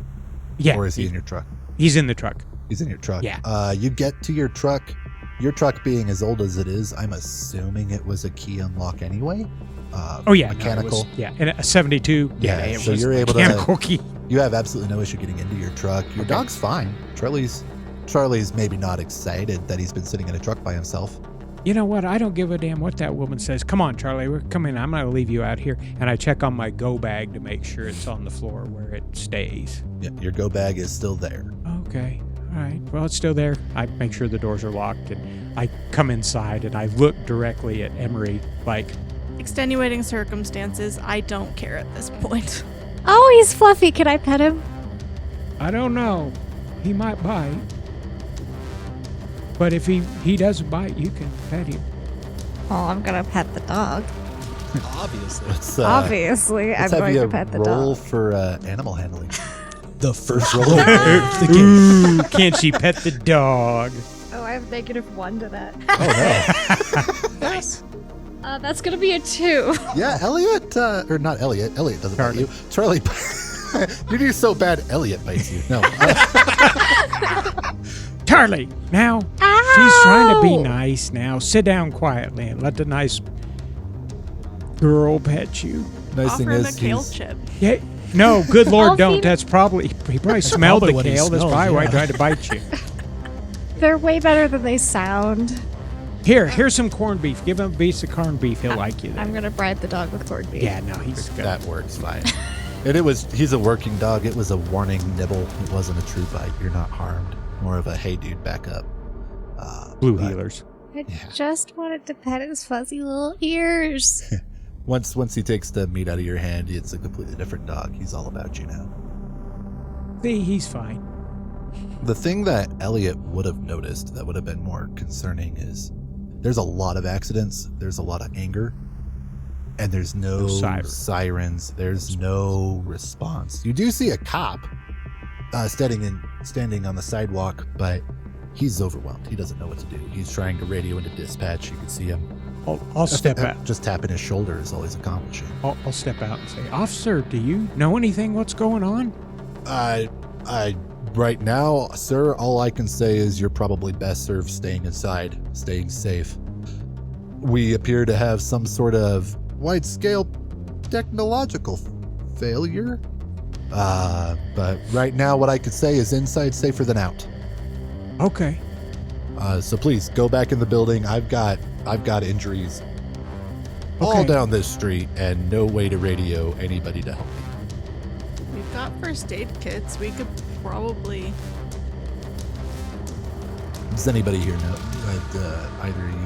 Yeah. Or is he in your truck? He's in the truck. He's in your truck. Yeah. You get to your truck. Your truck being as old as it is, I'm assuming it was a key unlock anyway. Mechanical. And a 72. Yeah, so was you're able to- mechanical key. You have absolutely no issue getting into your truck. Your dog's fine. Charlie's maybe not excited that he's been sitting in a truck by himself. You know what? I don't give a damn what that woman says. Come on, Charlie. We're coming. I'm going to leave you out here. And I check on my go bag to make sure it's on the floor where it stays. Yeah, your go bag is still there. Okay. All right. Well, it's still there. I make sure the doors are locked. And I come inside and I look directly at Emery like, Extenuating circumstances, I don't care at this point. Oh, he's fluffy. Can I pet him? I don't know. He might bite. But if he doesn't bite, you can pet him. Oh, I'm going to pet the dog. Obviously. Obviously, I'm Let's have going you to pet the roll dog. for animal handling. The first roll. roll of the game. Ooh, can she pet the dog? Oh, I have -1 to that. Oh, no. Nice. That's going to be a 2. Yeah, Elliot, or not Elliot. Elliot doesn't bite Charlie. you. Charlie, you do so bad, Elliot bites you. No. Charlie, now, she's trying to be nice now. Sit down quietly and let the nice girl pet you. Nice Offer thing him a is, kale he's, chip. Yeah, no, good Lord, I'll don't. feed- He probably smelled probably the what he kale. That's smelled, probably why he yeah. tried to bite you. They're way better than they sound. Here's some corned beef. Give him a piece of corned beef. He'll like you. I'm going to bribe the dog with corned beef. Yeah, no, he's good. that works fine. And he's a working dog. It was a warning nibble. It wasn't a true bite. You're not harmed. More of a, hey, dude, back up. Blue but healers. I Yeah. just wanted to pet his fuzzy little ears. Once he takes the meat out of your hand, it's a completely different dog. He's all about you now. See, he's fine. The thing that Elliot would have noticed that would have been more concerning is there's a lot of accidents, there's a lot of anger, and there's no sirens. There's no response. You do see a cop standing on the sidewalk, but he's overwhelmed. He doesn't know what to do. He's trying to radio into dispatch. You can see him. I'll step out. Just tapping his shoulder is always accomplishing. I'll step out and say, Officer, do you know anything? What's going on? Right now, sir, all I can say is you're probably best served staying inside, staying safe. We appear to have some sort of wide-scale technological failure. But right now, what I could say is inside safer than out. Okay. So please go back in the building. I've got injuries all Okay. down this street and no way to radio anybody to help me. We've got first aid kits. We could probably. Does anybody here know? Either you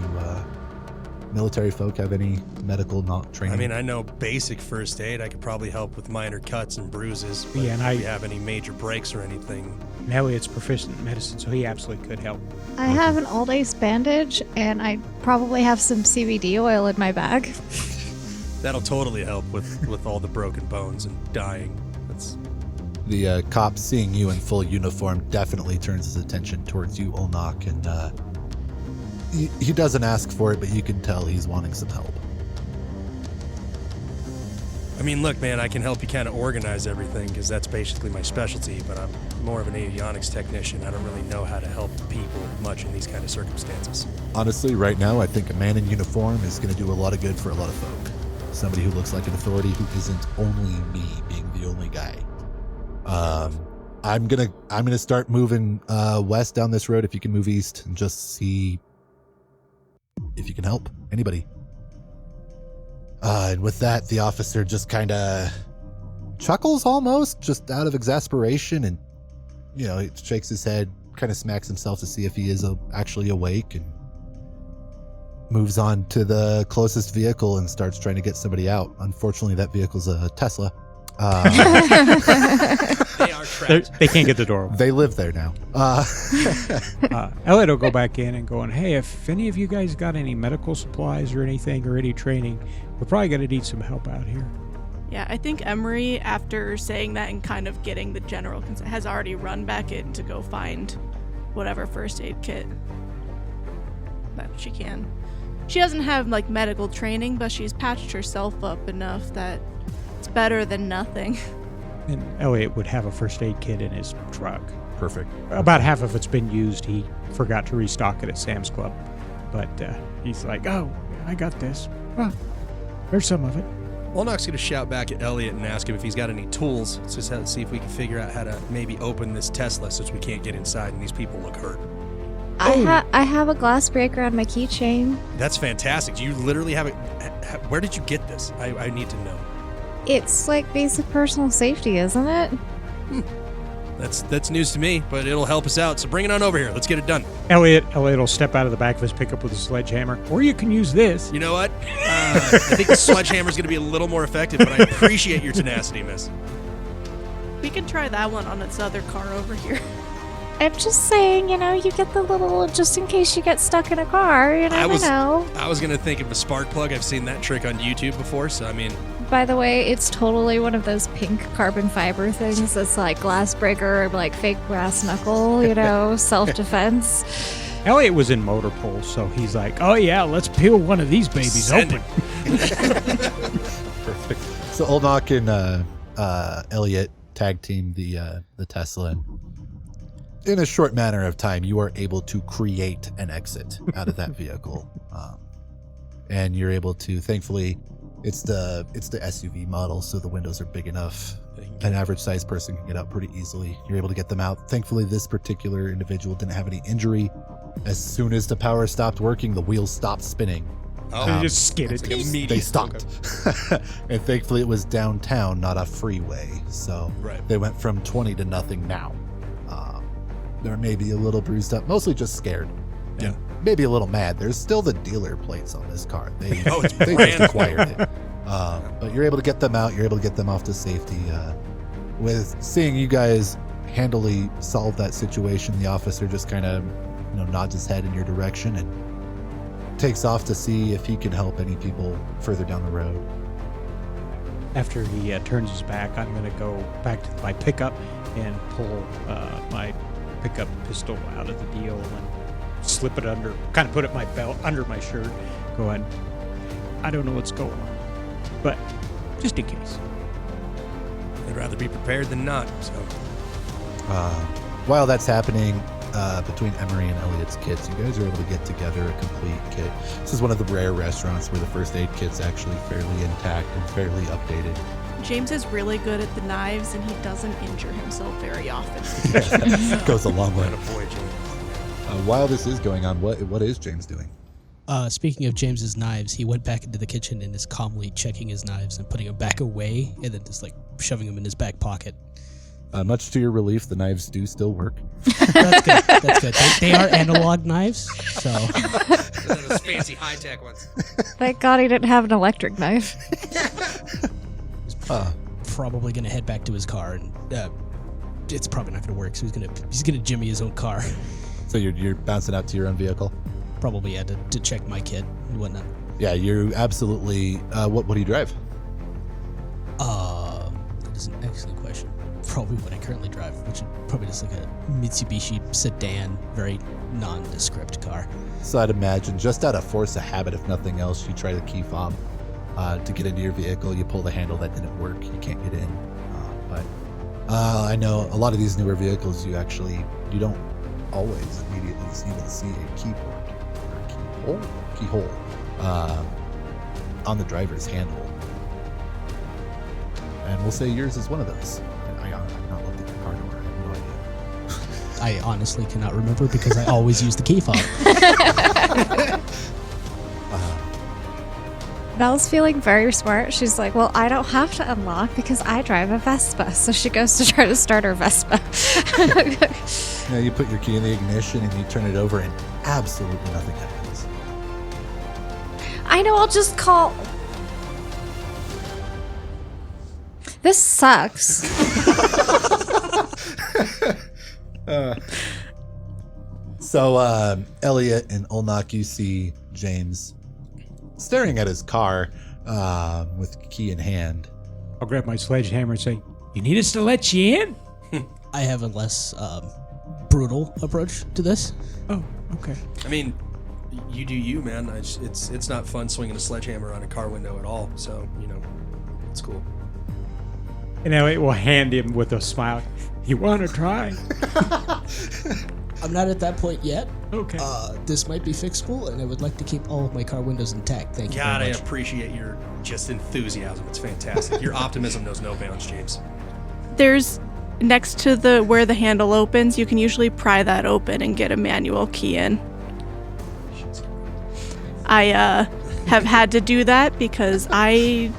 military folk have any medical training? I mean, I know basic first aid. I could probably help with minor cuts and bruises. But Yeah, and if we have any major breaks or anything. And Elliot's proficient in medicine, so he absolutely could help. I have an all-ace bandage, and I probably have some CBD oil in my bag. That'll totally help with all the broken bones and dying. That's The cop, seeing you in full uniform, definitely turns his attention towards you, Olnak, and he doesn't ask for it, but you can tell he's wanting some help. I mean, look, man, I can help you kind of organize everything because that's basically my specialty, but I'm more of an avionics technician. I don't really know how to help people much in these kind of circumstances. Honestly, right now, I think a man in uniform is going to do a lot of good for a lot of folk. Somebody who looks like an authority who isn't only me being the only guy. I'm gonna start moving west down this road. If you can move east and just see if you can help anybody. And with that, the officer just kind of chuckles almost, just out of exasperation, and he shakes his head, kind of smacks himself to see if he is actually awake, and moves on to the closest vehicle and starts trying to get somebody out. Unfortunately, that vehicle's a Tesla. They are trapped. They can't get the door open. They live there now. Elliot will go back in and go, hey, if any of you guys got any medical supplies or anything or any training, we're probably going to need some help out here. Yeah, I think Emery, after saying that and kind of getting the general consent, has already run back in to go find whatever first aid kit that she can. She doesn't have, medical training, but she's patched herself up enough that it's better than nothing. And Elliot would have a first aid kit in his truck. Perfect. About half of it's been used. He forgot to restock it at Sam's Club. But he's like, oh, I got this. Well, there's some of it. Olnok's going to shout back at Elliot and ask him if he's got any tools. Just to see if we can figure out how to maybe open this Tesla since we can't get inside and these people look hurt. I have a glass breaker on my keychain. That's fantastic. Do you literally have it? Where did you get this? I need to know. It's like basic personal safety, isn't it? That's news to me, but it'll help us out. So bring it on over here. Let's get it done. Elliot will step out of the back of his pickup with a sledgehammer. Or you can use this. You know what? I think the sledgehammer is going to be a little more effective, but I appreciate your tenacity, miss. We can try that one on this other car over here. I'm just saying, you get the little, just in case you get stuck in a car, you never know. I was going to think of a spark plug. I've seen that trick on YouTube before, so I mean... By the way, it's totally one of those pink carbon fiber things that's like glass breaker, like fake brass knuckle, self-defense. Elliot was in motor pool, so he's like, oh yeah, let's peel one of these babies open. Perfect. So Olnok and Elliot tag team the Tesla, and in a short manner of time, you are able to create an exit out of that vehicle, and you're able to. Thankfully, it's the SUV model, so the windows are big enough. An average-sized person can get out pretty easily. You're able to get them out. Thankfully, this particular individual didn't have any injury. As soon as the power stopped working, the wheels stopped spinning. They just skidded. They stopped. And thankfully, it was downtown, not a freeway. So They went from 20 to nothing now. They're maybe a little bruised up, mostly just scared. Yeah. Maybe a little mad. There's still the dealer plates on this car. They it's they brand just acquired it. But you're able to get them out. You're able to get them off to safety. With seeing you guys handily solve that situation, the officer just kind of nods his head in your direction and takes off to see if he can help any people further down the road. After he turns his back, I'm going to go back to my pickup and pull my pickup pistol out of the deal and slip it under, kind of put it in my belt, under my shirt, going, I don't know what's going on, but just in case. I'd rather be prepared than not, so. While that's happening, between Emery and Elliot's kits, you guys are able to get together a complete kit. This is one of the rare restaurants where the first aid kit's actually fairly intact and fairly updated. James is really good at the knives, and he doesn't injure himself very often. Goes a long way. Boy, Jim. While this is going on, what is James doing? Speaking of James's knives, he went back into the kitchen and is calmly checking his knives and putting them back away, and then just shoving them in his back pocket. Much to your relief, the knives do still work. That's good. That's good. They are analog knives, so. Those fancy high-tech ones. Thank God he didn't have an electric knife. Probably gonna head back to his car, and it's probably not gonna work. So he's gonna jimmy his own car. So you're bouncing out to your own vehicle? Probably had to check my kit and whatnot. Yeah, you absolutely. What do you drive? That is an excellent question. Probably what I currently drive, which is probably just like a Mitsubishi sedan, very nondescript car. So I'd imagine, just out of force of habit, if nothing else, you try the key fob to get into your vehicle. You pull the handle, that didn't work. You can't get in. But I know a lot of these newer vehicles, you don't always immediately even see a keyboard or a keyhole on the driver's handle. And we'll say yours is one of those. I've not looked at your car door. I have no I honestly cannot remember because I always use the key fob. Belle's feeling very smart. She's like, well, I don't have to unlock because I drive a Vespa. So she goes to try to start her Vespa. Now you put your key in the ignition and you turn it over and absolutely nothing happens. I know, I'll just call. This sucks. So, Elliot and Olnak, you see James staring at his car with key in hand. I'll grab my sledgehammer and say, "You need us to let you in?" I have a less brutal approach to this. Oh, okay. I mean, you do you, man. It's not fun swinging a sledgehammer on a car window at all. So, it's cool. And Elliot will hand him with a smile. You want to try? I'm not at that point yet. Okay. This might be fixable, and I would like to keep all of my car windows intact. Thank you God, I very much. appreciate your just enthusiasm. It's fantastic. Your optimism knows no bounds, James. There's next to where the handle opens, you can usually pry that open and get a manual key in. I have had to do that because I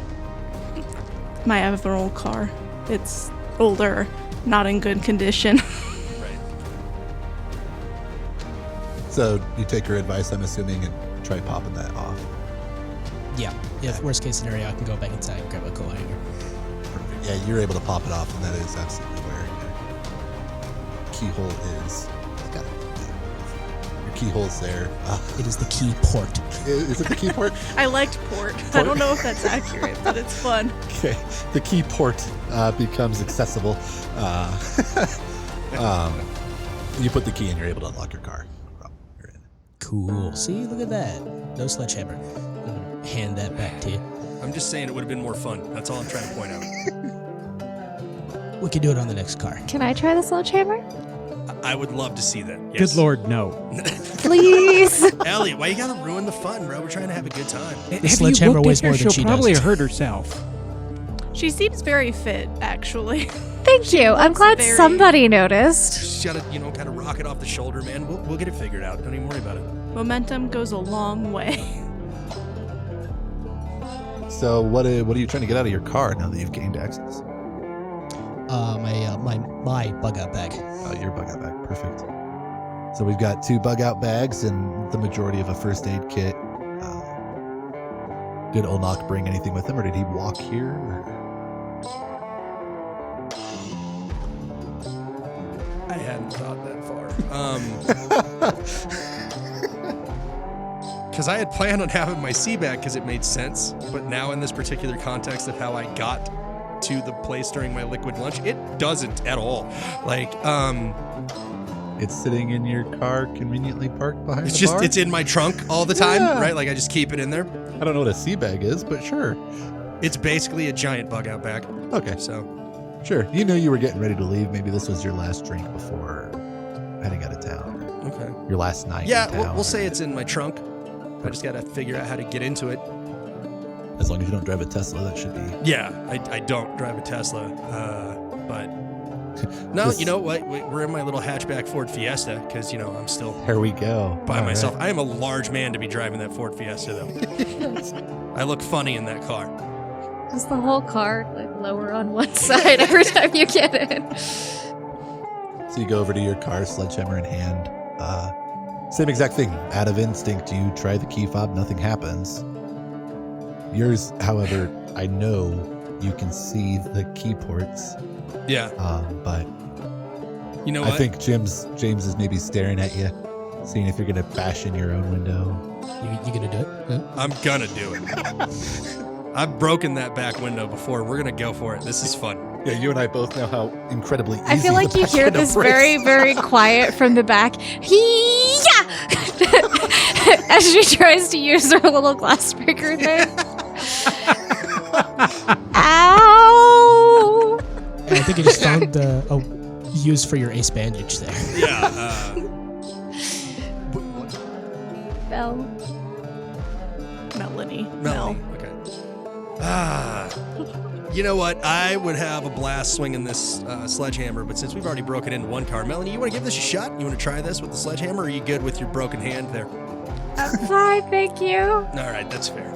have an old car. It's older, not in good condition. Right. So you take her advice, I'm assuming, and try popping that off. Yeah. If worst case scenario, I can go back inside and grab a coin. Perfect. Yeah, you're able to pop it off, and that is absolutely where your keyhole is. Got it. Your keyhole's there. It is the key port. Is it the key port? I liked port. I don't know if that's accurate, but it's fun. Okay, the key port becomes accessible. You put the key in, you're able to unlock your car. You're in. Cool. See, look at that. No sledgehammer. I'm gonna hand that back to you. I'm just saying it would have been more fun. That's all I'm trying to point out. We can do it on the next car. Can I try the sledgehammer? I would love to see that. Yes. Good Lord, no. Please. Elliot, why you gotta ruin the fun, bro? We're trying to have a good time. The sledgehammer weighs more than she'll she probably does. hurt herself. She seems very fit, actually. Thank you. I'm glad very- somebody noticed. Just gotta, kind of rock it off the shoulder, man. We'll get it figured out. Don't even worry about it. Momentum goes a long way. So what are you trying to get out of your car now that you've gained access? My bug out bag. Oh, your bug out bag. Perfect. So we've got 2 bug out bags and the majority of a first aid kit. Did Olnak bring anything with him, or did he walk here? I hadn't thought that far. Because I had planned on having my sea bag because it made sense, but now in this particular context of how I got to the place during my liquid lunch, it doesn't at all. Like, It's sitting in your car, conveniently parked behind it's the just bar? it's in my trunk all the time, Yeah. right? Like I just keep it in there. I don't know what a sea bag is, but sure. It's basically a giant bug out bag. Okay, So sure. You knew you were getting ready to leave. Maybe this was your last drink before heading out of town. okay. Your last night Yeah, in town. we'll say it's in my trunk. I just gotta figure out how to get into it. As long as you don't drive a Tesla, that should be... Yeah, I don't drive a Tesla, but no, This- you know what? We're in my little hatchback Ford Fiesta because I'm still Here we go. by All myself. right. I am a large man to be driving that Ford Fiesta, though. I look funny in that car. Is the whole car lower on one side every time you get in? So you go over to your car, sledgehammer in hand. Same exact thing. Out of instinct, you try the key fob, nothing happens. Yours, however, I know you can see the key ports, Yeah, but you know I what? think James is maybe staring at you, seeing if you're gonna bash in your own window. You gonna do it? Yeah. I'm gonna do it. I've broken that back window before. We're gonna go for it. This is fun. Yeah, you and I both know how incredibly easy I feel like the you back hear window this breaks. very, very quiet from the back. Hee-yah! As she tries to use her little glass breaker thing. Ow! I think I just found a use for your ace bandage there. Yeah. Belle. Melanie. Melanie. Okay. You know what? I would have a blast swinging this sledgehammer, but since we've already broken into one car, Melanie, you want to give this a shot? You want to try this with the sledgehammer, or are you good with your broken hand there? I'm fine, thank you. All right, that's fair.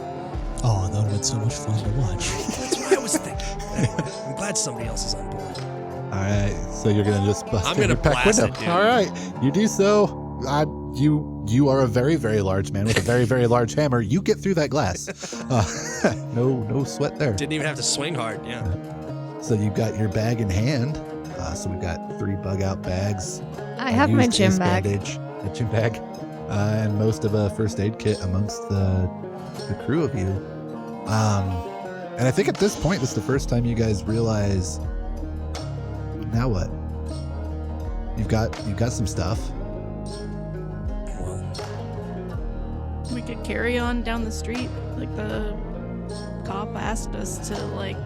Oh, that would have been so much fun to watch. That's what I was thinking. Anyway, I'm glad somebody else is on board. All right, so you're gonna just bust I'm in gonna your back blast window. it, dude. All right, you do so. You are a very, very large man with a very, very large hammer. You get through that glass. No sweat there. Didn't even have to swing hard, yeah. So you've got your bag in hand. So we've got 3 bug-out bags. I have my used gym ace bag. bandage, a gym bag, and most of a first aid kit amongst the crew of you. And I think at this point, this is the first time you guys realize. Now what? You've got some stuff. Well, We could carry on down the street. Like, the cop asked us to, like,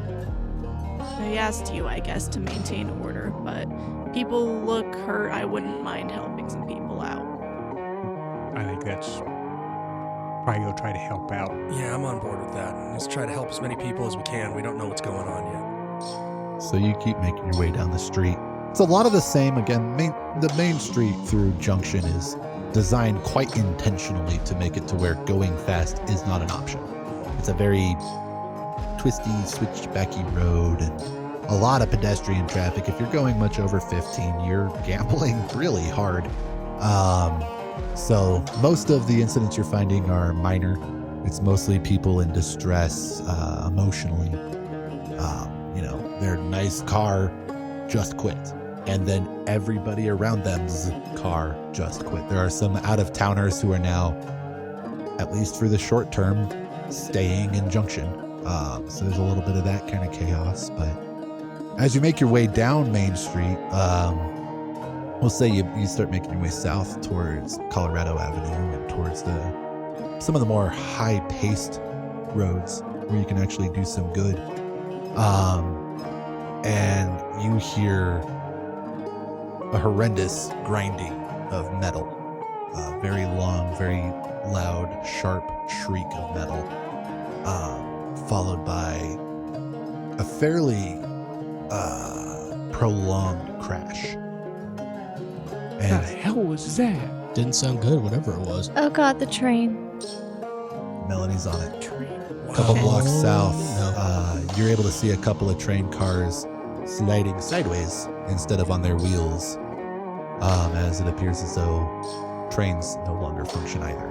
he asked you, I guess, to maintain order, but people look hurt. I wouldn't mind helping some people out. I think that's probably go try to help out. yeah, I'm on board with that. Let's try to help as many people as we can. We don't know what's going on yet. So you keep making your way down the street. It's a lot of the same. Again, the main street through Junction is designed quite intentionally to make it to where going fast is not an option. It's a very twisty, switchbacky road and a lot of pedestrian traffic. If you're going much over 15, you're gambling really hard. So most of the incidents you're finding are minor. It's mostly people in distress, emotionally. Their nice car just quit. And then everybody around them's car just quit. There are some out-of-towners who are now, at least for the short term, staying in Junction. So there's a little bit of that kind of chaos. But as you make your way down Main Street, we'll say you start making your way south towards Colorado Avenue and towards some of the more high-paced roads where you can actually do some good. And you hear a horrendous grinding of metal. A very long, very loud, sharp shriek of metal, followed by a fairly prolonged crash. What the And hell was that? Didn't sound good, whatever it was. Oh god, the train. Melanie's on it. Wow. A couple blocks Oh, south, no. you're able to see a couple of train cars sliding sideways instead of on their wheels, as it appears as though trains no longer function either.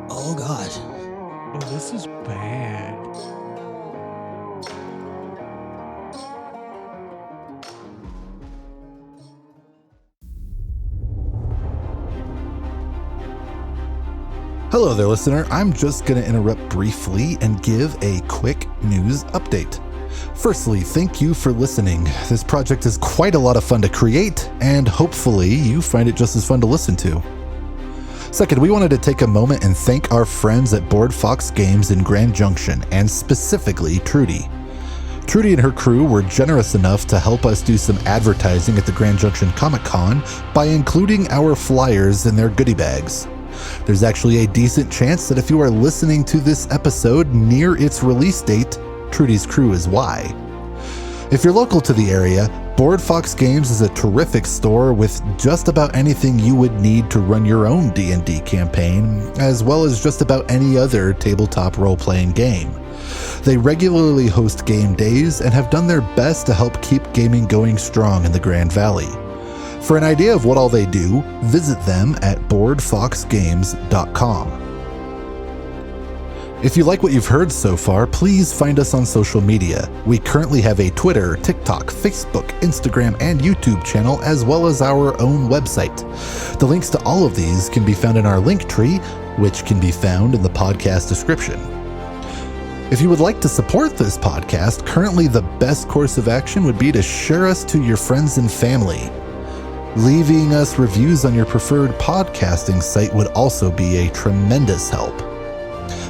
Oh, God. Oh, this is bad. Hello there, listener. I'm just going to interrupt briefly and give a quick news update. Firstly, thank you for listening. This project is quite a lot of fun to create, and hopefully you find it just as fun to listen to. Second, we wanted to take a moment and thank our friends at Board Fox Games in Grand Junction, and specifically Trudy. Trudy and her crew were generous enough to help us do some advertising at the Grand Junction Comic Con by including our flyers in their goodie bags. There's actually a decent chance that if you are listening to this episode near its release date, Trudy's crew is why. If you're local to the area, Board Fox Games is a terrific store with just about anything you would need to run your own D&D campaign, as well as just about any other tabletop role-playing game. They regularly host game days and have done their best to help keep gaming going strong in the Grand Valley. For an idea of what all they do, visit them at boardfoxgames.com. If you like what you've heard so far, please find us on social media. We currently have a Twitter, TikTok, Facebook, Instagram, and YouTube channel, as well as our own website. The links to all of these can be found in our link tree, which can be found in the podcast description. If you would like to support this podcast, currently the best course of action would be to share us to your friends and family. Leaving us reviews on your preferred podcasting site would also be a tremendous help.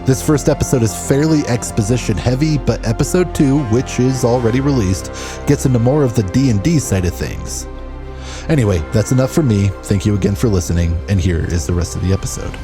This first episode is fairly exposition heavy, but episode 2, which is already released, gets into more of the D&D side of things. Anyway, that's enough for me. Thank you again for listening, and here is the rest of the episode.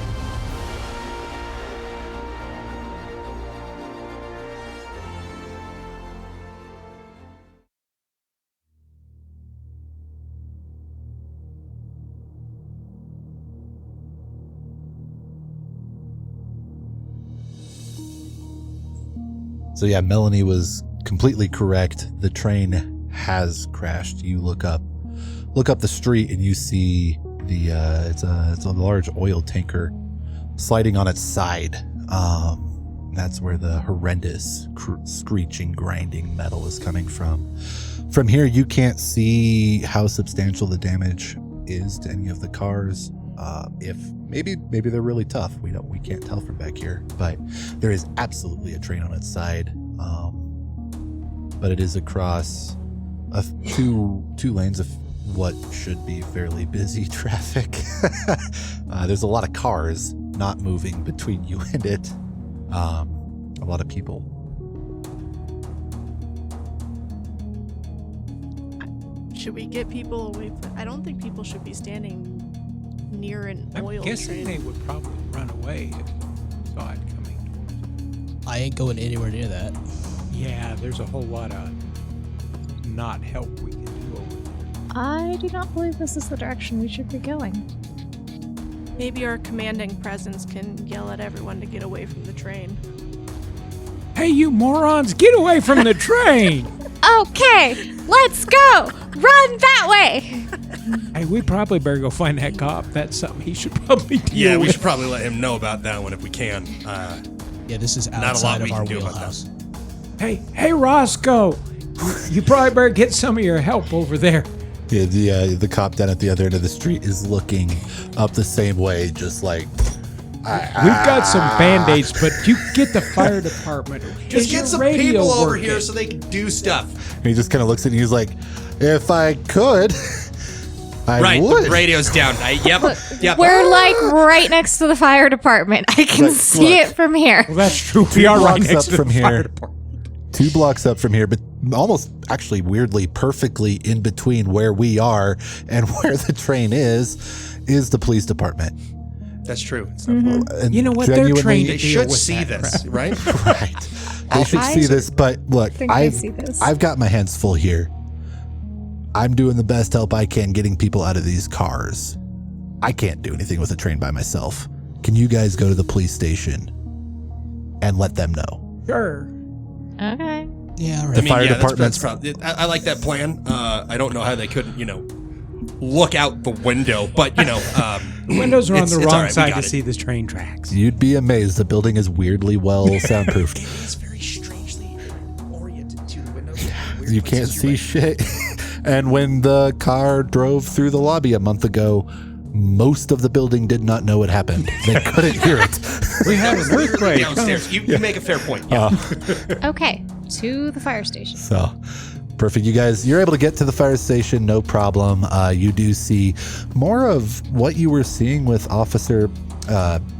So yeah, Melanie was completely correct. The train has crashed. You look up the street and you see it's a large oil tanker sliding on its side. That's where the horrendous screeching, grinding metal is coming from. From here, you can't see how substantial the damage is to any of the cars. If maybe they're really tough. We can't tell from back here, but there is absolutely a train on its side. But it is across two lanes of what should be fairly busy traffic. There's a lot of cars not moving between you and it. A lot of people. Should we get people away from... I don't think people should be standing near an oil I'm guessing train. they would probably run away if they saw it coming. I ain't going anywhere near that. Yeah, there's a whole lot of not help we can do over there. I do not believe this is the direction we should be going. Maybe our commanding presence can yell at everyone to get away from the train. Hey, you morons, get away from the train! Okay, let's go! Run that way! Hey, we probably better go find that cop. That's something he should probably deal Yeah, we with. should probably let him know about that one if we can. Yeah, this is Not a lot outside we of our can do about wheelhouse. Hey, Roscoe! You probably better get some of your help over there. Yeah, the cop down at the other end of the street is looking up the same way, just like... We've got some Band-Aids, but you get the fire department. Just Is get your some radio people over working? here so they can do stuff. And he just kind of looks at you. He's like, "If I could, I Right, would." the radio's down. Yep. We're like right next to the fire department. I can Look, see look. it from here. Well, that's true. We Two are right blocks next up to the from fire here. department. 2 blocks up from here, but almost actually weirdly perfectly in between where we are and where the train is the police department. That's true. It's And You know what? They're genuinely- trained They to deal should with see that this, crap. right? Right. They should I see this, but look, think they see this. I've got my hands full here. I'm doing the best help I can getting people out of these cars. I can't do anything with a train by myself. Can you guys go to the police station and let them know? Sure. Okay. Yeah, all The right. fire that's department's- probably, I like that plan. I don't know how they couldn't, look out the window, but, The windows are on it's the all wrong right, we side got to it. see the train tracks. You'd be amazed. The building is weirdly well soundproofed. It's very strangely oriented to the windows. Weird You can't places, see you're right. shit. And when the car drove through the lobby a month ago, most of the building did not know it happened. They couldn't hear it. We had an earthquake. Downstairs. You make a fair point. Yeah. Okay, to the fire station. So, perfect. You're able to get to the fire station, no problem. You do see more of what you were seeing with Officer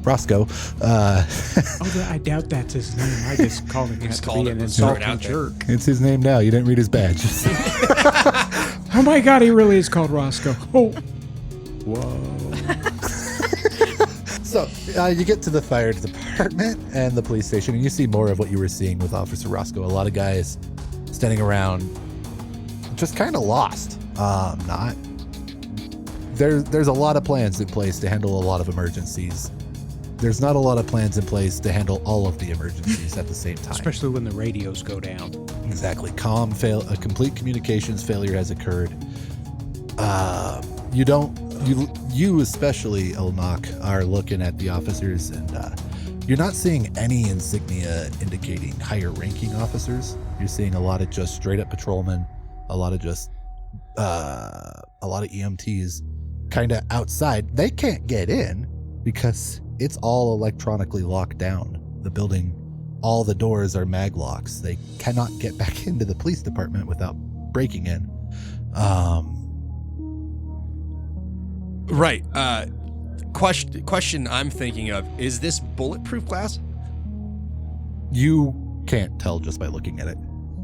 Roscoe. Oh, I doubt that's his name. I just called him that Just to called be it an and threw it insulting out there. jerk. It's his name now. You didn't read his badge. Oh my God, he really is called Roscoe. Oh. Whoa. So, you get to the fire department and the police station, and you see more of what you were seeing with Officer Roscoe. A lot of guys standing around, just kind of lost. There's a lot of plans in place to handle a lot of emergencies. There's not a lot of plans in place to handle all of the emergencies at the same time. Especially when the radios go down. Exactly. A complete communications failure has occurred. You especially, Elnok, are looking at the officers, and you're not seeing any insignia indicating higher ranking officers. You're seeing a lot of just straight up patrolmen, a lot of EMTs kind of outside. They can't get in because it's all electronically locked down. The building, all the doors are mag locks. They cannot get back into the police department without breaking in. Right. Question I'm thinking of, is this bulletproof glass? You can't tell just by looking at it.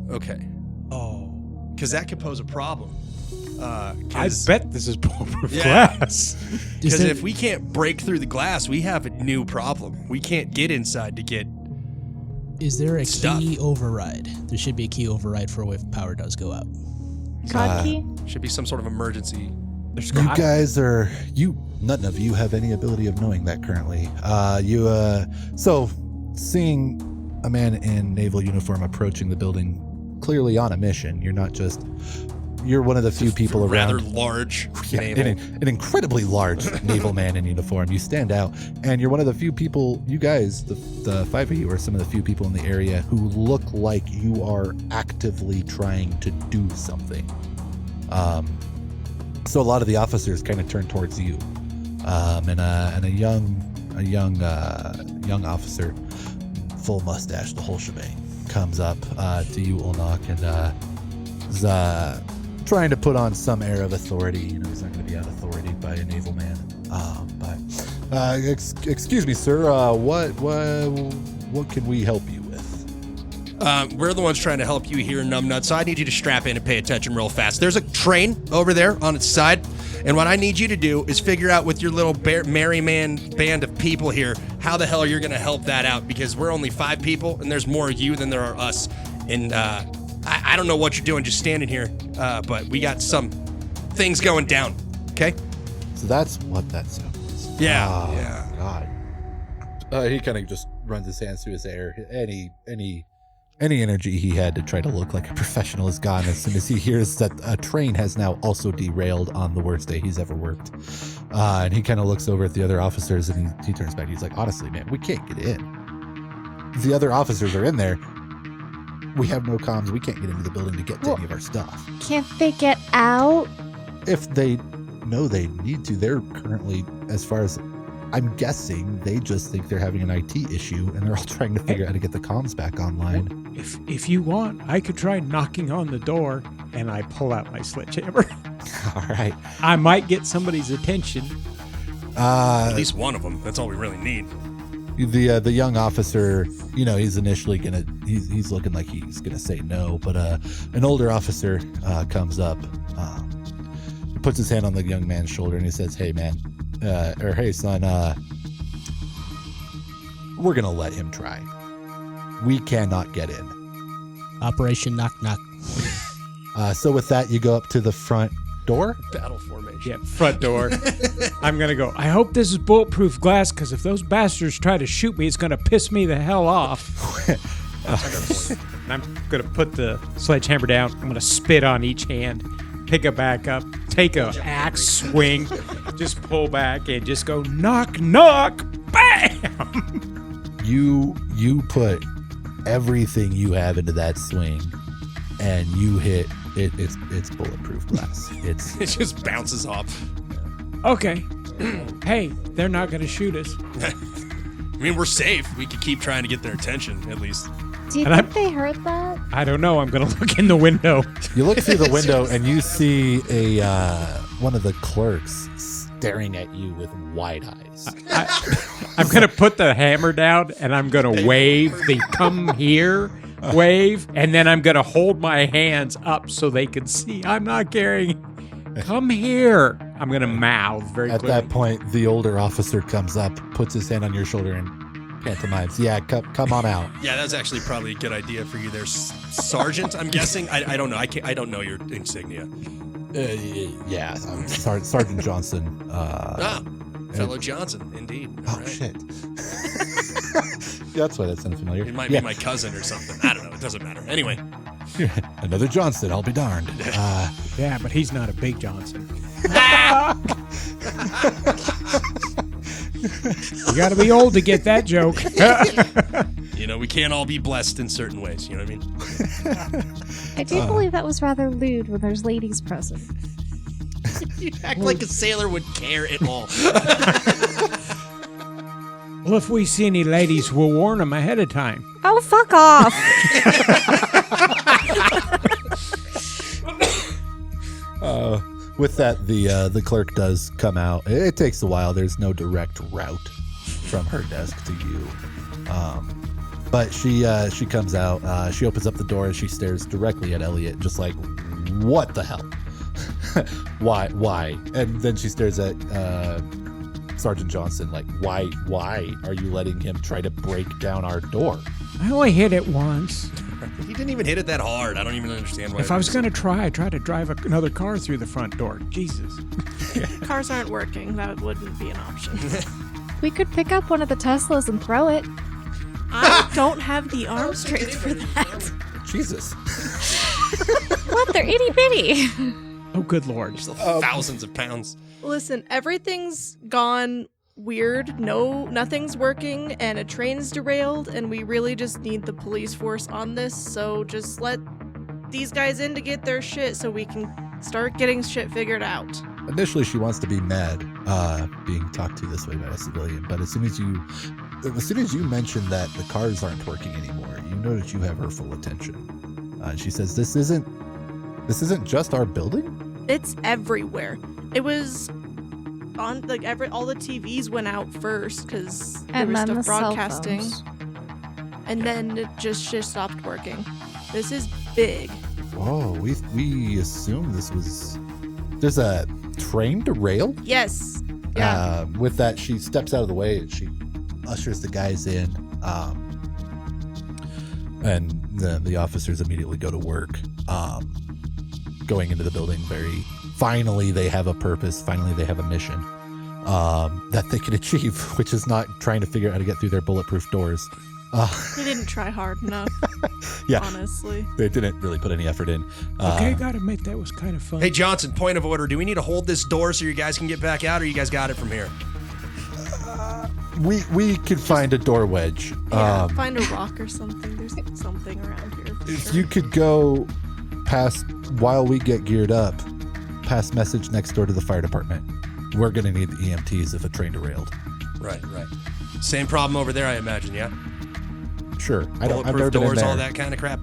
Okay. Oh. Because that could pose a problem. I bet this is bulletproof Yeah. glass. Because if we can't break through the glass, we have a new problem. We can't get inside to get... Is there a Stuff. key override? There should be a key override for if power does go out. God key? Should be some sort of emergency. There's You got guys none of you have any ability of knowing that currently. So seeing a man in naval uniform approaching the building, clearly on a mission. You're not just... You're one of the few people rather around. large Yeah, naval. an incredibly large naval man in uniform. You stand out, and you're one of the few people. You guys, the five of you, are some of the few people in the area who look like you are actively trying to do something. So a lot of the officers kind of turn towards you, and a young officer, full mustache, the whole shebang, comes up to you, Ulnok, and is trying to put on some air of authority. You know, he's not going to be out authority by a naval man. Excuse me, sir. What can we help you with? We're the ones trying to help you here, numbnuts. So I need you to strap in and pay attention real fast. There's a train over there on its side, and what I need you to do is figure out with your little merry man band of people here how the hell you're going to help that out, because we're only 5 people, and there's more of you than there are us. And I don't know what you're doing just standing here, but we got some things going down, okay? So that's what that sound is. Yeah. Yeah. God. He kind of just runs his hands through his hair. Any energy he had to try to look like a professional is gone as soon as he hears that a train has now also derailed on the worst day he's ever worked. And he kind of looks over at the other officers, and he turns back. He's like, honestly, man, we can't get in. The other officers are in there. We have no comms. We can't get into the building to get to any of our stuff. Can't they get out? If they know they need to, they're currently, as far as I'm guessing, they just think they're having an IT issue, and they're all trying to figure out how to get the comms back online. If you want, I could try knocking on the door, and I pull out my sledgehammer. All right. I might get somebody's attention. At least one of them. That's all we really need. The young officer, you know, he's initially he's looking like he's gonna say no, but an older officer comes up, puts his hand on the young man's shoulder, and he says, "Hey, man, or hey, son, we're gonna let him try. We cannot get in." Operation Knock Knock. So with that, you go up to the front door. Battle formation. Yeah, front door. I'm going to go, I hope this is bulletproof glass, because if those bastards try to shoot me, it's going to piss me the hell off. I'm going to put the sledgehammer down. I'm going to spit on each hand, pick it back up, take a axe swing, just pull back and just go knock, knock, bam! You put everything you have into that swing, and you hit it. It's bulletproof glass. It just bounces off. Okay. Hey, they're not going to shoot us. I mean, we're safe. We could keep trying to get their attention, at least. Do you And think they heard that? I don't know. I'm going to look in the window. You look through the window and you see one of the clerks staring at you with wide eyes. I'm going to put the hammer down, and I'm going to wave the come here wave, and then I'm going to hold my hands up so they can see I'm not carrying. Come here. I'm going to mouth very At clearly. that point, the older officer comes up, puts his hand on your shoulder, and pantomimes. Yeah, come on out. Yeah, that's actually probably a good idea for you there, Sergeant, I'm guessing. I don't know. I don't know your insignia. Yeah, Sergeant Johnson. Fellow Johnson, indeed. All right. Shit. That's why that sounds familiar. It might be my cousin or something. I don't know. It doesn't matter. Anyway. Another Johnson, I'll be darned. Yeah, but he's not a big Johnson. You got to be old to get that joke. You know, we can't all be blessed in certain ways. You know what I mean? I do believe that was rather lewd when there's ladies present. You act like a sailor would care at all. Well, if we see any ladies, we'll warn them ahead of time. Oh, fuck off. With that, the clerk does come out. It takes a while. There's no direct route from her desk to you. But she comes out. She opens up the door and she stares directly at Elliot, just like, what the hell? Why? And then she stares at Sergeant Johnson, like, why are you letting him try to break down our door? I only hit it once. He didn't even hit it that hard. I don't even understand why. If I was going to try, I'd try to drive another car through the front door. Jesus. Cars aren't working. That wouldn't be an option. We could pick up one of the Teslas and throw it. I don't have the arm strength for that. Jesus. What? They're itty bitty. Oh, good lord. Just thousands of pounds. Listen, everything's gone weird. Nothing's working, and a train's derailed, and we really just need the police force on this. So just let these guys in to get their shit, so we can start getting shit figured out. Initially, she wants to be mad, being talked to this way by a civilian. But as soon as you mention that the cars aren't working anymore, you know that you have her full attention. She says, "This isn't just our building." It's everywhere. It was on all the TVs went out first because there was stuff broadcasting, and then it just stopped working. This is big. Whoa, we assumed there's a train derailed? Yes. Yeah. With that, she steps out of the way and she ushers the guys in. And the officers immediately go to work, going into the building. Finally, they have a purpose. Finally, they have a mission that they can achieve, which is not trying to figure out how to get through their bulletproof doors. They didn't try hard enough. Yeah, honestly, they didn't really put any effort in. Okay, gotta admit that was kind of fun. Hey, Johnson, point of order. Do we need to hold this door so you guys can get back out, or you guys got it from here? We could find a door wedge. Yeah, find a rock or something. There's something around here. If you could go past, while we get geared up, past message next door to the fire department. We're going to need the EMTs if a train derailed. Right. Same problem over there, I imagine, yeah? Sure. I've never Bulletproof been in doors, there. all that kind of crap?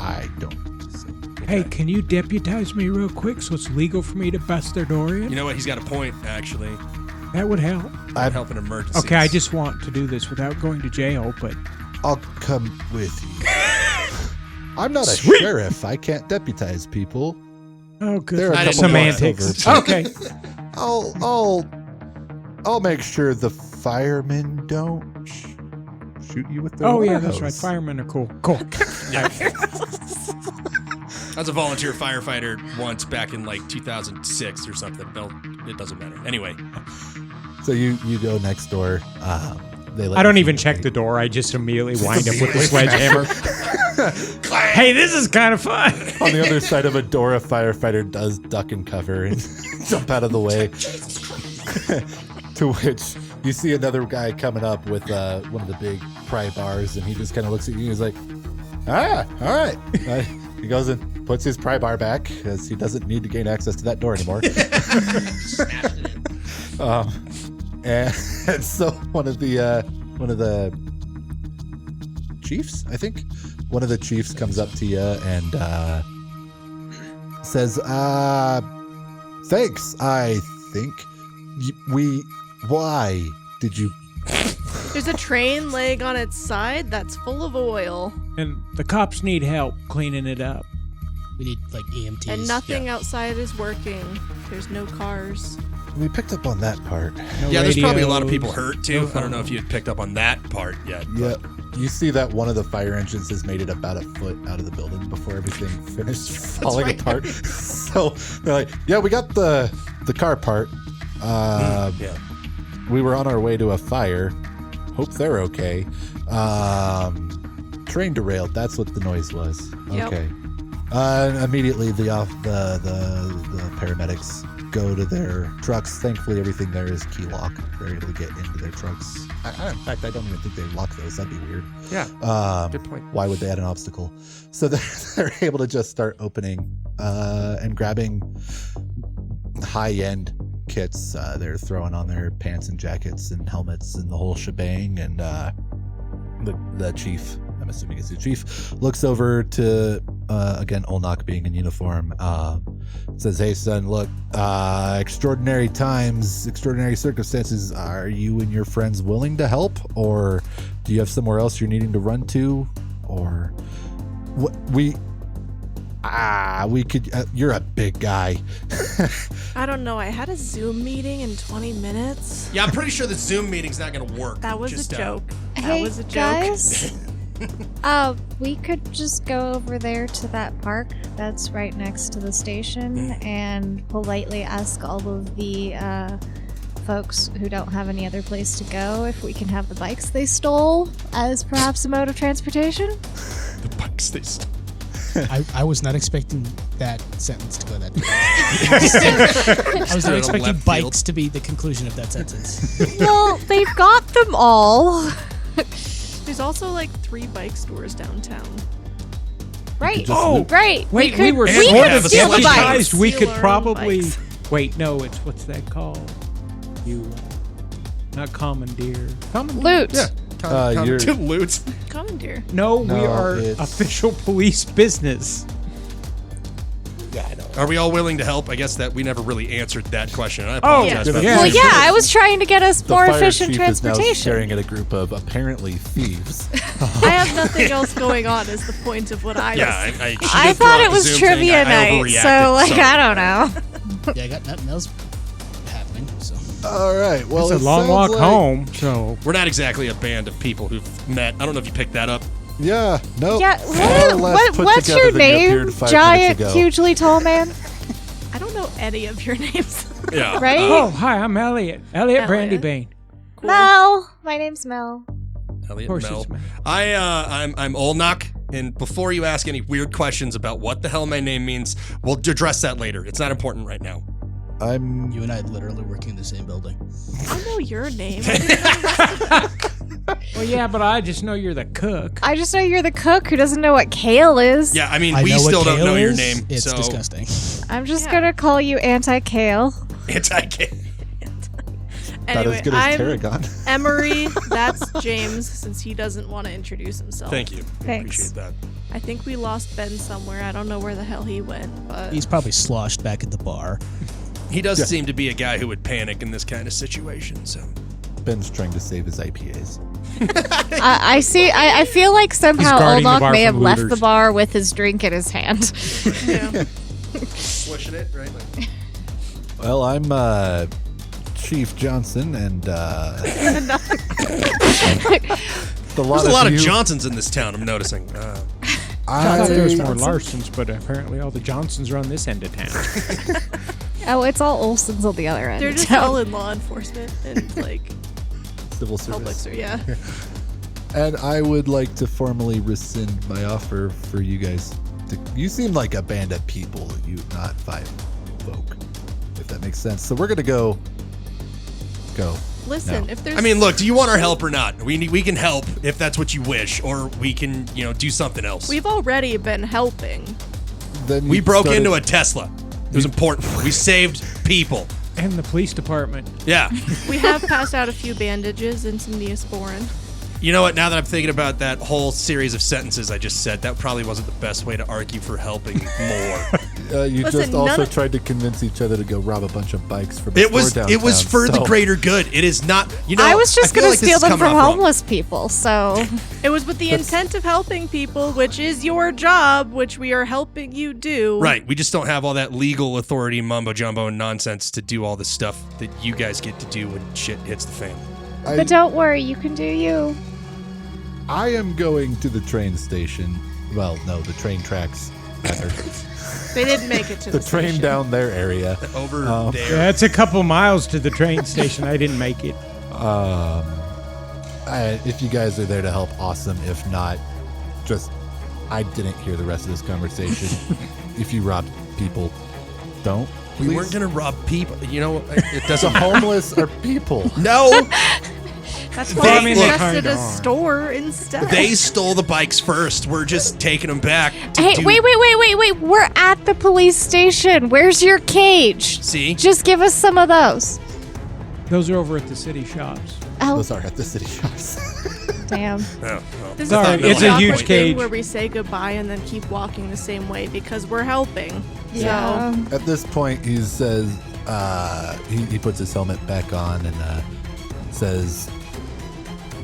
I don't think so. Hey, can you deputize me real quick so it's legal for me to bust their door in? You know what? He's got a point, actually. That would help. I'd help in emergencies. Okay, I just want to do this without going to jail, but... I'll come with you. I'm not a Sweet. sheriff. I can't deputize people. Oh, good. There are a couple Semantics. crossover. Okay. I'll make sure the firemen don't shoot you with their Oh, water yeah, that's hose. right. Firemen are cool. Cool. I was a volunteer firefighter once back in like 2006 or something. It doesn't matter. Anyway. So you go next door. I don't even check the door. I just immediately wind up with the sledgehammer. Hey, this is kind of fun. On the other side of a door, a firefighter does duck and cover and jump out of the way. To which you see another guy coming up with one of the big pry bars, and he just kind of looks at you and he's like, all right. He goes and puts his pry bar back because he doesn't need to gain access to that door anymore. And so one of the chiefs, I think, one of the chiefs comes up to you and says, thanks, I think. Why did you... There's a train laying on its side that's full of oil. And the cops need help cleaning it up. We need, like, EMTs. And nothing outside is working. There's no cars. We picked up on that part. No Yeah, there's probably a lot of radios, people hurt, too. no I don't know if you had picked up on that part yet. Yeah. You see that one of the fire engines has made it about a foot out of the building before everything finished falling right. apart. So they're like, yeah, we got the car part. Yeah. We were on our way to a fire. Hope they're okay. Train derailed. That's what the noise was. Yep. Okay. Immediately the paramedics go to their trucks. Thankfully, everything there is key lock. They're able to get into their trucks. In fact, I don't even think they lock those. That'd be weird. Yeah. Good point. Why would they add an obstacle? So they're able to just start opening and grabbing high-end kits. They're throwing on their pants and jackets and helmets and the whole shebang. And the chief, I'm assuming it's the chief, looks over to, again, Olnak being in uniform, says, hey, son, look, extraordinary times, extraordinary circumstances. Are you and your friends willing to help? Or do you have somewhere else you're needing to run to? Or what? We could, you're a big guy. I don't know. I had a Zoom meeting in 20 minutes. Yeah, I'm pretty sure the Zoom meeting's not going to work. That was Just, a joke. Hey, That was a joke. guys. We could just go over there to that park that's right next to the station and politely ask all of the folks who don't have any other place to go if we can have the bikes they stole as perhaps a mode of transportation. The bikes they stole. I was not expecting that sentence to go that deep. I was not expecting bikes to be the conclusion of that sentence. Well, they've got them all. There's also like 3 bike stores downtown. Right. Oh, right. Wait, we were we sort could of steal the bikes. advertised. We Steal could our own probably. bikes. Wait, no, it's what's that called? You, not commandeer. Loot. Yeah. you're- Loot. Commandeer. No, we No, are it's- official police business. Yeah, I know. Are we all willing to help? I guess that we never really answered that question. I Oh, apologize. yeah. for that. Yeah. Well, yeah, I was trying to get us The more fire efficient chief is now transportation. staring at a group of apparently thieves. I have nothing else going on is the point of what I Yeah, was. I I thought it was trivia night, so like I don't know. Yeah, I got nothing else happening. So All right. Well, It's a it long sounds walk like- home, so We're not exactly a band of people who've met. I don't know if you picked that up. Yeah. No. Yeah, More or less put what's together your than you name? appeared 5 Giant, minutes ago. hugely tall man, I don't know any of your names. Yeah. right? Oh, hi, I'm Elliot. Elliot Elliot. Brandybane. Cool. Mel. My name's Mel. Elliot Of course Mel. it's Mel. I'm Olnok, and before you ask any weird questions about what the hell my name means, we'll address that later. It's not important right now. I'm. you and I literally working in the same building. I know your name. I didn't know Well, yeah, but I just know you're the cook. I just know you're the cook who doesn't know what kale is. Yeah, I mean, I we know what still don't kale know your is. name, It's so disgusting. I'm just Yeah. gonna call you anti-kale. anti-gay. Not Anyway, as good as I'm Tarragon. Emery. That's James, since he doesn't want to introduce himself. Thank you. Thanks. Appreciate that. I think we lost Ben somewhere. I don't know where the hell he went, but He's probably sloshed back at the bar. He does seem to be a guy who would panic in this kind of situation, so. Ben's trying to save his IPAs. I see. I feel like somehow guarding the Olnok bar may have from left looters. the bar with his drink in his hand. yeah. Swishing it, right? Like, Well, I'm Chief Johnson, and there's a lot of you- Johnsons in this town, I'm noticing. I thought there was more I, Larsons, but apparently all the Johnsons are on this end of town. Oh, it's all Olsons on the other end. They're of just town. all in law enforcement and like civil public. service. Yeah. And I would like to formally rescind my offer for you guys. You seem like a band of people, you not 5 folk, if that makes sense. So we're gonna go. Listen, No. if there's I mean, look, do you want our help or not? We can help if that's what you wish, or we can, do something else. we've already been helping. Then We you broke started- into a Tesla. It was important. We saved people. And the police department. Yeah. We have passed out a few bandages and some Neosporin. You know what? Now that I'm thinking about that whole series of sentences I just said, that probably wasn't the best way to argue for helping more. You Listen, just also none of- tried to convince each other to go rob a bunch of bikes from a It store was downtown, for the so- greater good. It is not. I was just feel gonna like this steal is them coming from off wrong. homeless people. So It was with the intent of helping people, which is your job, which we are helping you do. Right. We just don't have all that legal authority, mumbo jumbo, and nonsense to do all the stuff that you guys get to do when shit hits the fan. but don't worry, you can do you. I am going to the train station. Well, no, the train tracks. They didn't make it to the the train station. down their area. Over Oh. there. Yeah, it's a couple miles to the train station. I didn't make it. If you guys are there to help, awesome. If not, just I didn't hear the rest of this conversation. If you rob people, don't. We please. weren't going to rob people. You know, it The doesn't homeless are people. No. That's They- why I look, suggested kinda a are. store instead. They stole the bikes first. We're just taking them back. To Hey, do- wait! We're at the police station. Where's your cage? See? Just give us some of those. Those are over at the city shops. Oh, Those are at the city shops. damn. Oh, well. This Sorry, is the it's a awkward huge thing cage. where we say goodbye and then keep walking the same way because we're helping. Yeah. At this point, he says, he puts his helmet back on and says,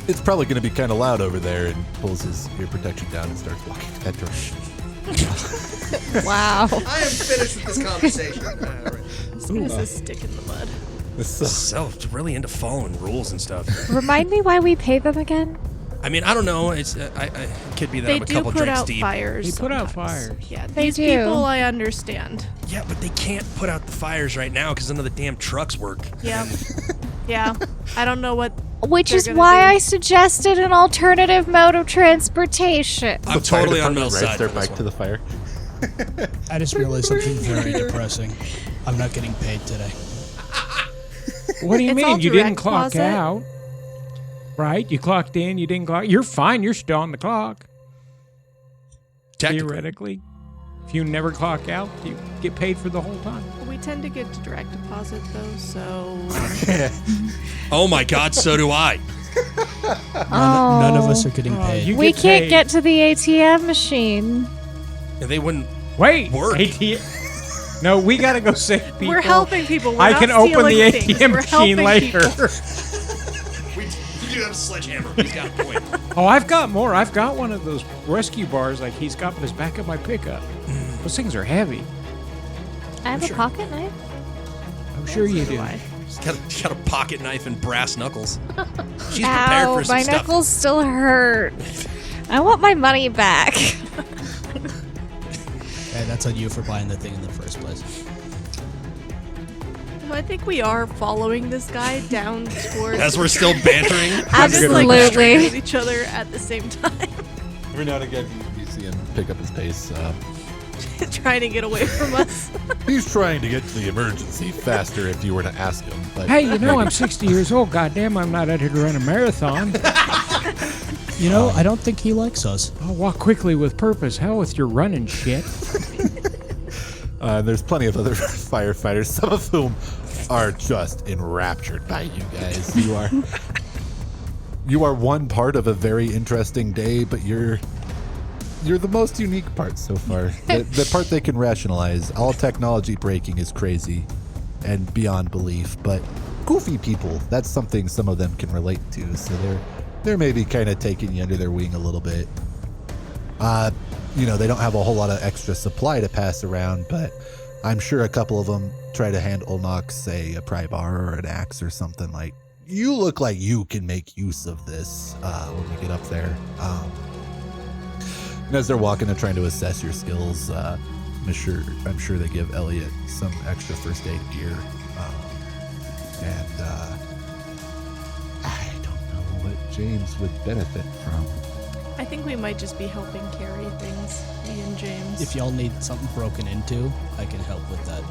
it's probably going to be kind of loud over there, and pulls his ear protection down and starts walking that direction. Wow. I am finished with this conversation. This guy's a stick in the mud. So really into following rules and stuff. Remind me why we pay them again? I mean, I don't know. It's I could be that They I'm a do couple put drinks out deep. fires. They put out sometimes. fires. Yeah, They these do. people I understand. Yeah, but they can't put out the fires right now because none of the damn trucks work. Yeah. Yeah, I don't know what. Which They're is gonna why do. I suggested an alternative mode of transportation. I'm The fire totally on department Mel's rides side their for this bike to one. the fire. I just realized something very depressing. I'm not getting paid today. What do you It's mean? all You didn't direct clock deposit. out. Right? You clocked in, you didn't clock. You're fine. You're still on the clock. Technically. Theoretically. If you never clock out, you get paid for the whole time. We tend to get to direct deposit though, so Oh my God, so do I. None of us are getting paid. you We get can't paid. get to the ATM machine. And they wouldn't. Wait. Work. ATM. No, we got to go save people. we're helping people. We're I not can open the stealing things. ATM We're machine helping later. people. We do have a sledgehammer. He's got a point. Oh, I've got more. I've got one of those rescue bars like he's got in his back of my pickup. Those things are heavy. I have a pocket knife. I'm sure you do. She's got a pocket knife and brass knuckles. She's prepared Ow, for some my stuff. knuckles still hurt. I want my money back. Hey, that's on you for buying the thing in the first place. So I think we are following this guy down towards. As we're still bantering. just like Absolutely. straight at each other at the same time, Every now and again, you see him pick up his pace. trying to get away from us. He's trying to get to the emergency faster if you were to ask him. But Hey, you know I'm 60 years old. Goddamn, I'm not out here to run a marathon. You know, I don't think he likes us. I'll walk quickly with purpose. Hell with your running shit. there's plenty of other firefighters, some of whom are just enraptured by you guys. You are one part of a very interesting day, but you're the most unique part so far. The part they can rationalize. All technology breaking is crazy and beyond belief, but goofy people, that's something some of them can relate to. So they're maybe kind of taking you under their wing a little bit. They don't have a whole lot of extra supply to pass around, but I'm sure a couple of them try to hand Olnox, say, a pry bar or an axe or something like, you look like you can make use of this when we get up there. And as they're walking and trying to assess your skills, I'm sure they give Elliot some extra first aid gear. I don't know what James would benefit from. I think we might just be helping carry things, me and James. If y'all need something broken into, I can help with that.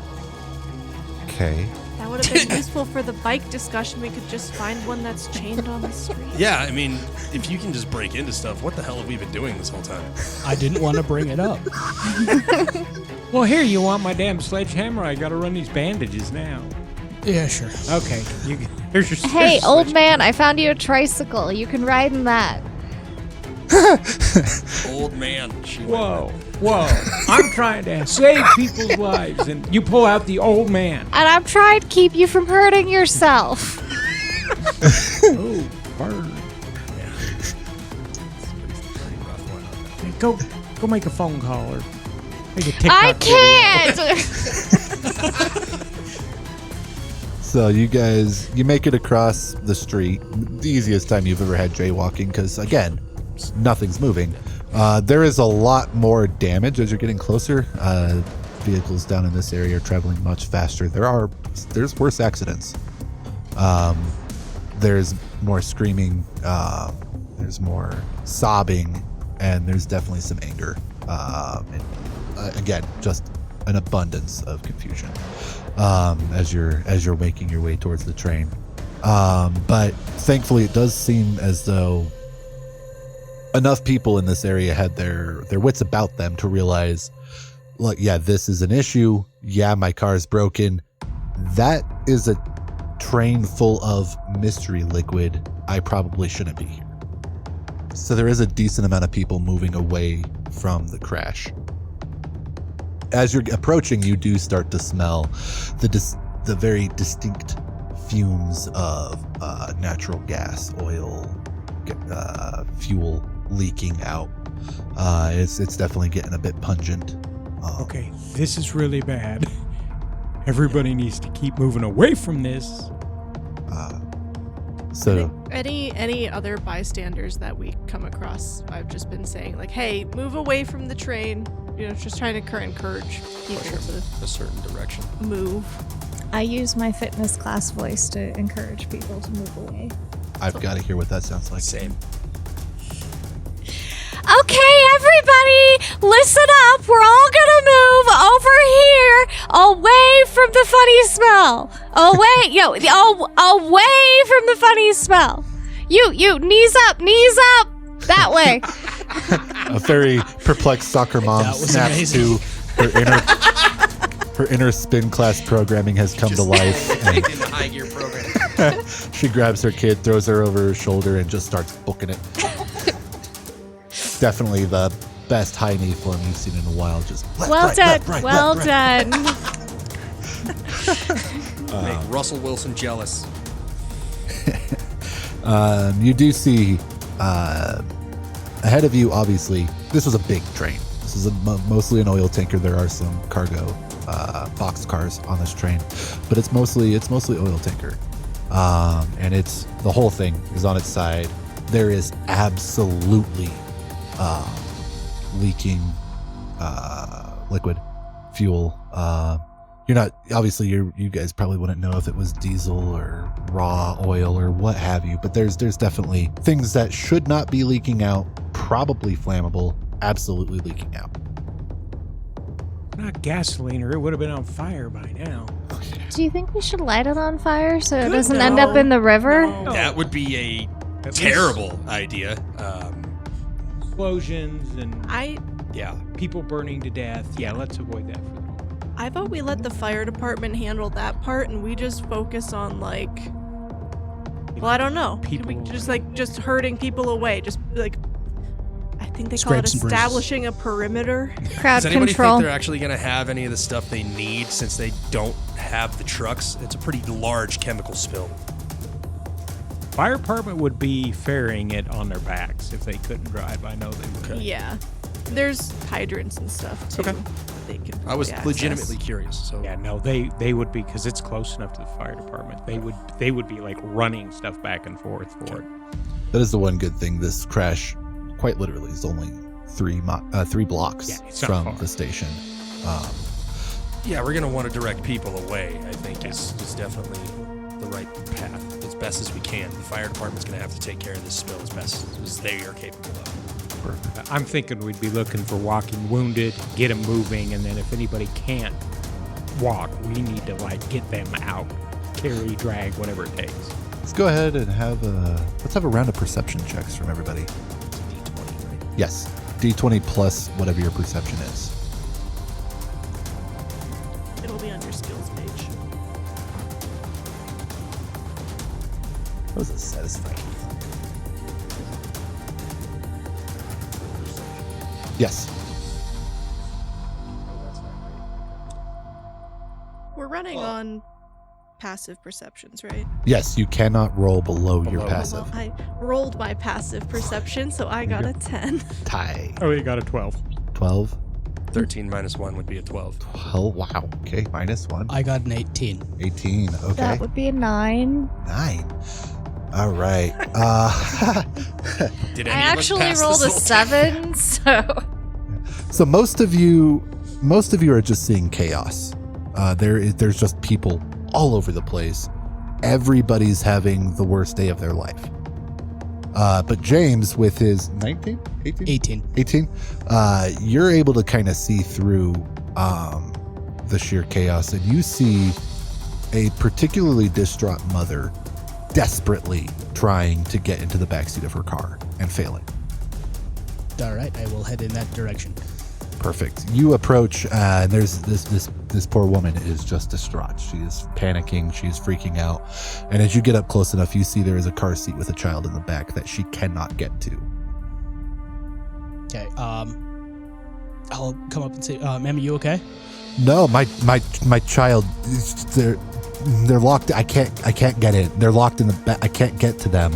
Okay. That would have been useful for the bike discussion. We could just find one that's chained on the street. Yeah, I mean, if you can just break into stuff, what the hell have we been doing this whole time? I didn't want to bring it up. Well, here, you want my damn sledgehammer? I gotta run these bandages now. Yeah, sure. Okay, here's your Hey, here's your old sledge- man, I found you a tricycle. You can ride in that. Old man. She Whoa, I'm trying to save people's lives, and you pull out the old man. And I'm trying to keep you from hurting yourself. Oh, burn. Hey, go make a phone call or make a TikTok I video. can't! So you make it across the street. The easiest time you've ever had jaywalking, because again, nothing's moving. There is a lot more damage as you're getting closer. Vehicles down in this area are traveling much faster. There's worse accidents. There's more screaming. There's more sobbing, and there's definitely some anger. Again, just an abundance of confusion as you're making your way towards the train. But thankfully, it does seem as though enough people in this area had their wits about them to realize, look, yeah, this is an issue. Yeah, my car's broken. That is a train full of mystery liquid. I probably shouldn't be here. So there is a decent amount of people moving away from the crash. As you're approaching, you do start to smell the very distinct fumes of natural gas, oil, fuel leaking out. It's definitely getting a bit pungent. Okay, this is really bad. Everybody needs to keep moving away from this. So Any other bystanders that we come across, I've just been saying, like, hey, move away from the train. Just trying to encourage people to a certain direction. move. I use my fitness class voice to encourage people to move away. I've got to hear what that sounds like. Same. Okay, everybody, listen up. We're all gonna move over here, away from the funny smell. Away from the funny smell. You, knees up, that way. A very perplexed soccer mom That was snaps amazing. to her inner spin class programming has come to life. In And the high gear program. she grabs her kid, throws her over her shoulder, and just starts booking it. Definitely the best high knee form you've seen in a while. Just left, Well right, done. left, right, Well left, right. done. Make Russell Wilson jealous. You do see ahead of you, obviously, this was a big train. This is mostly an oil tanker. There are some cargo box cars on this train, but it's mostly oil tanker. And it's the whole thing is on its side. There is absolutely leaking liquid fuel. You're not obviously you guys probably wouldn't know if it was diesel or raw oil or what have you, but there's definitely things that should not be leaking out, probably flammable, absolutely leaking out. Not gasoline, or it would have been on fire by now. Do you think we should light it on fire so it Good, doesn't no. end up in the river? No. That would be a At least terrible idea. Explosions and Yeah. people burning to death. Yeah, let's avoid that for the moment. I thought we let the fire department handle that part and we just focus on like, well, I don't know. Could we People- just herding people away? Just like, I think they call it Scrapes and bruises. establishing a perimeter. Crowd Does anybody control. think they're actually going to have any of the stuff they need since they don't have the trucks? It's a pretty large chemical spill. Fire department would be ferrying it on their backs if they couldn't drive. I know they would. Okay. Yeah. There's hydrants and stuff too. Okay. that They can I was access. legitimately curious. So Yeah, no, they would be, because it's close enough to the fire department. They would be like running stuff back and forth for it. That is the one good thing. This crash, quite literally, is only three blocks Yeah, it's not from far. the station. yeah, we're going to want to direct people away. I think is definitely the right path as best as we can. The fire department's going to have to take care of this spill as best as they are capable of. I'm thinking we'd be looking for walking wounded, get them moving, and then if anybody can't walk, we need to like get them out, carry, drag, whatever it takes. Let's go ahead and have a round of perception checks from everybody. D20, right? Yes, D20 plus whatever your perception is. It'll be on your skills page. That was a satisfying. Yes. We're running on passive perceptions, right? Yes, you cannot roll below your Below. passive. Well, I rolled my passive perception, so I got a 10. Tie. Oh, you got a 12. 12. 13 minus 1 would be a 12. Oh, wow. Okay, minus 1. I got an 18. 18. Okay. That would be a 9. 9. All right. Did I any of us actually pass rolled a this whole thing? 7, so So most of you are just seeing chaos. There's just people all over the place. Everybody's having the worst day of their life. But James, with his 19, 18, 18. you're able to kind of see through the sheer chaos, and you see a particularly distraught mother desperately trying to get into the backseat of her car and failing. All right, I will head in that direction. Perfect. You approach, and there's this poor woman is just distraught. She is panicking. She is freaking out. And as you get up close enough, you see there is a car seat with a child in the back that she cannot get to. Okay. I'll come up and say, "Ma'am, are you okay?" No, my child, they're locked. I can't get in. They're locked in the back. I can't get to them.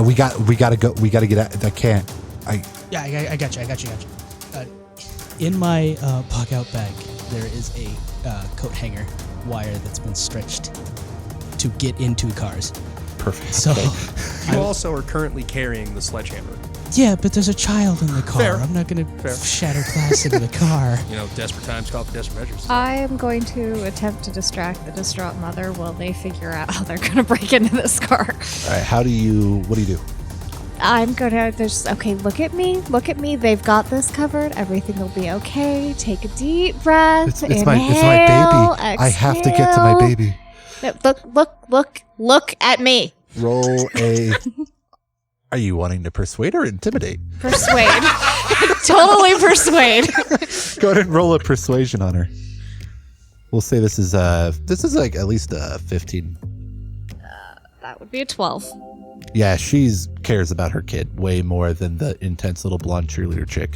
We gotta go. We gotta get out. I can't. Yeah, I got you. In my pocket bag, there is a coat hanger wire that's been stretched to get into cars. Perfect. So, You also are currently carrying the sledgehammer. yeah, but there's a child in the car. Fair. I'm not going Fair. to shatter glass into the car. You know, desperate times call for desperate measures. I am going to attempt to distract the distraught mother while they figure out how they're going to break into this car. All right, what do you do? I'm gonna okay, look at me. They've got this covered. Everything will be okay. Take a deep breath. It's my baby. Inhale, I have to get to my exhale. baby. No, look at me. Roll a. Are you wanting to persuade or intimidate? Persuade. Totally persuade. Go ahead and roll a persuasion on her. We'll say this is like at least a 15. That would be a 12. Yeah, she's cares about her kid way more than the intense little blonde cheerleader chick.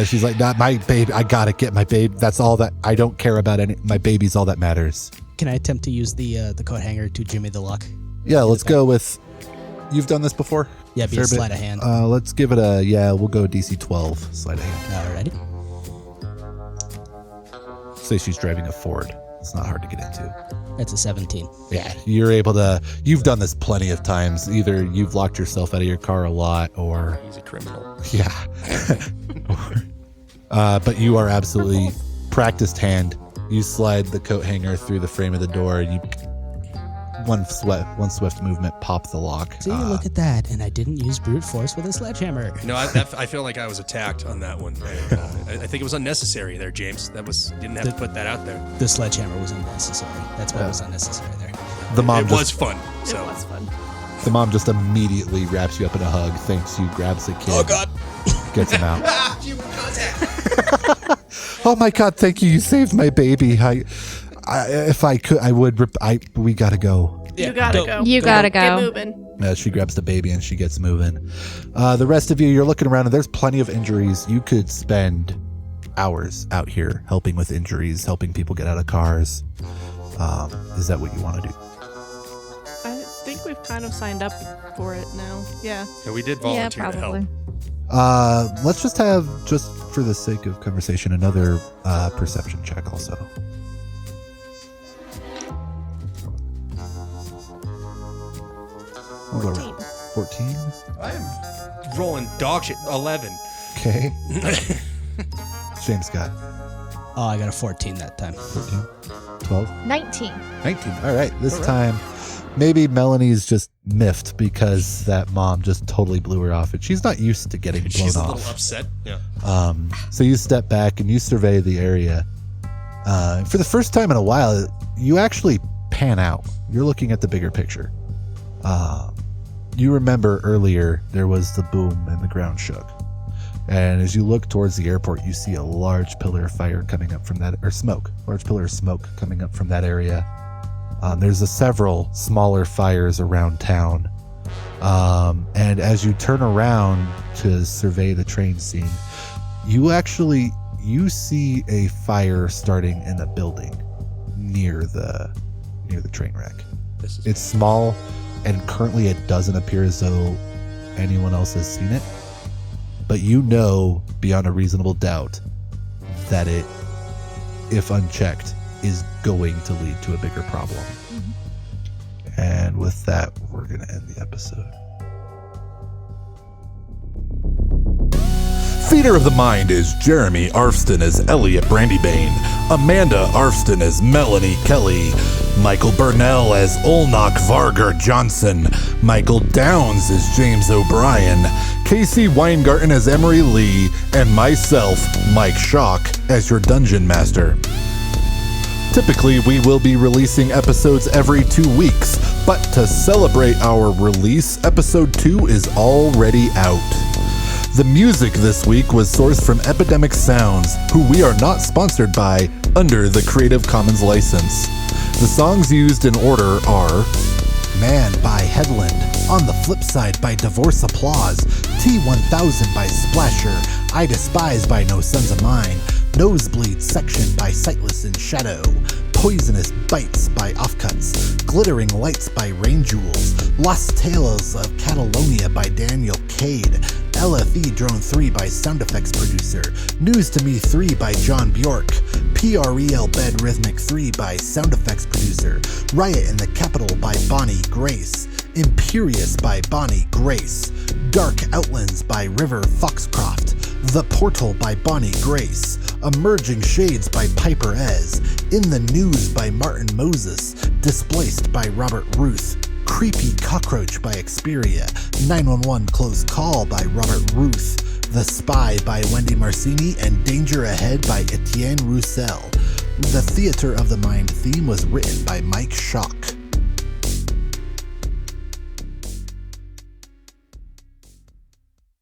She's like, not my baby. I gotta get my baby. That's all that I don't care about. My baby's all that matters. Can I attempt to use the coat hanger to jimmy the lock? Yeah, let's go with. You've done this before? Yeah, be a sleight of hand. Let's give it we'll go DC 12 sleight of hand. Alrighty. Say she's driving a Ford. It's not hard to get into. That's a 17. Yeah, you're able to. You've done this plenty of times. Either you've locked yourself out of your car a lot, or He's a criminal. yeah. But you are absolutely practiced hand. You slide the coat hanger through the frame of the door. You one swift movement, pop the lock. See, look at that, and I didn't use brute force with a sledgehammer. You know, I feel like I was attacked on that one. I think it was unnecessary there, James. Didn't have to put that out there. The sledgehammer was unnecessary. That's what was unnecessary there. The mom It was fun. So. It was fun. The mom just immediately wraps you up in a hug, thanks you, grabs the kid. Oh God! Gets him out. Human contact. Oh my God! Thank you. You saved my baby. If I could, I would. We gotta go. You gotta go. You gotta Get go. moving. She grabs the baby and she gets moving. The rest of you, you're looking around and there's plenty of injuries. You could spend hours out here helping with injuries, helping people get out of cars. Is that what you want to do? I think we've kind of signed up for it now. Yeah. Yeah, we did Yeah, volunteer to probably. help. Let's just have, just for the sake of conversation, another perception check also. We'll go 14. 14. I am rolling dog shit. 11. Okay. James got Oh, I got a 14 that time. 14. 12. 19. 19. All right. This time, maybe Melanie's just miffed because that mom just totally blew her off, and she's not used to getting blown She's a off. little upset. Yeah. So you step back and you survey the area. For the first time in a while, you actually pan out. You're looking at the bigger picture. You remember earlier there was the boom and the ground shook. And as you look towards the airport, you see a large pillar of fire coming up from that, or smoke, large pillar of smoke coming up from that area. There's several smaller fires around town. And as you turn around to survey the train scene, you see a fire starting in a building near the train wreck. It's small, and currently it doesn't appear as though anyone else has seen it. But you know beyond a reasonable doubt that it, if unchecked, is going to lead to a bigger problem. Mm-hmm. And with that, we're going to end the episode. Feeder of the Mind is Jeremy Arfston as Elliot Brandybane, Amanda Arfston as Melanie Kelly, Michael Burnell as Olnok Vargar Johnson, Michael Downs as James O'Brien, Casey Weingarten as Emery Lee, and myself, Mike Schock, as your Dungeon Master. Typically, we will be releasing episodes every 2 weeks, but to celebrate our release, episode 2 is already out. The music this week was sourced from Epidemic Sounds, who we are not sponsored by, under the Creative Commons license. The songs used in order are Man by Headland, On the Flip Side by Divorce Applause, T1000 by Splasher, I Despise by No Sons of Mine, Nosebleed Section by Sightless in Shadow, Poisonous Bites by Offcuts, Glittering Lights by Rain Jewels, Lost Tales of Catalonia by Daniel Cade, LFE Drone 3 by sound effects producer. News to Me 3 by John Bjork. PREL Bed Rhythmic 3 by sound effects producer. Riot in the Capitol by Bonnie Grace. Imperious by Bonnie Grace. Dark Outlands by River Foxcroft. The Portal by Bonnie Grace. Emerging Shades by Piper Ez. In the News by Martin Moses. Displaced by Robert Ruth. Creepy Cockroach by Xperia. 911 Close Call by Robert Ruth. The Spy by Wendy Marcini and Danger Ahead by Etienne Roussel. The Theater of the Mind theme was written by Mike Schock.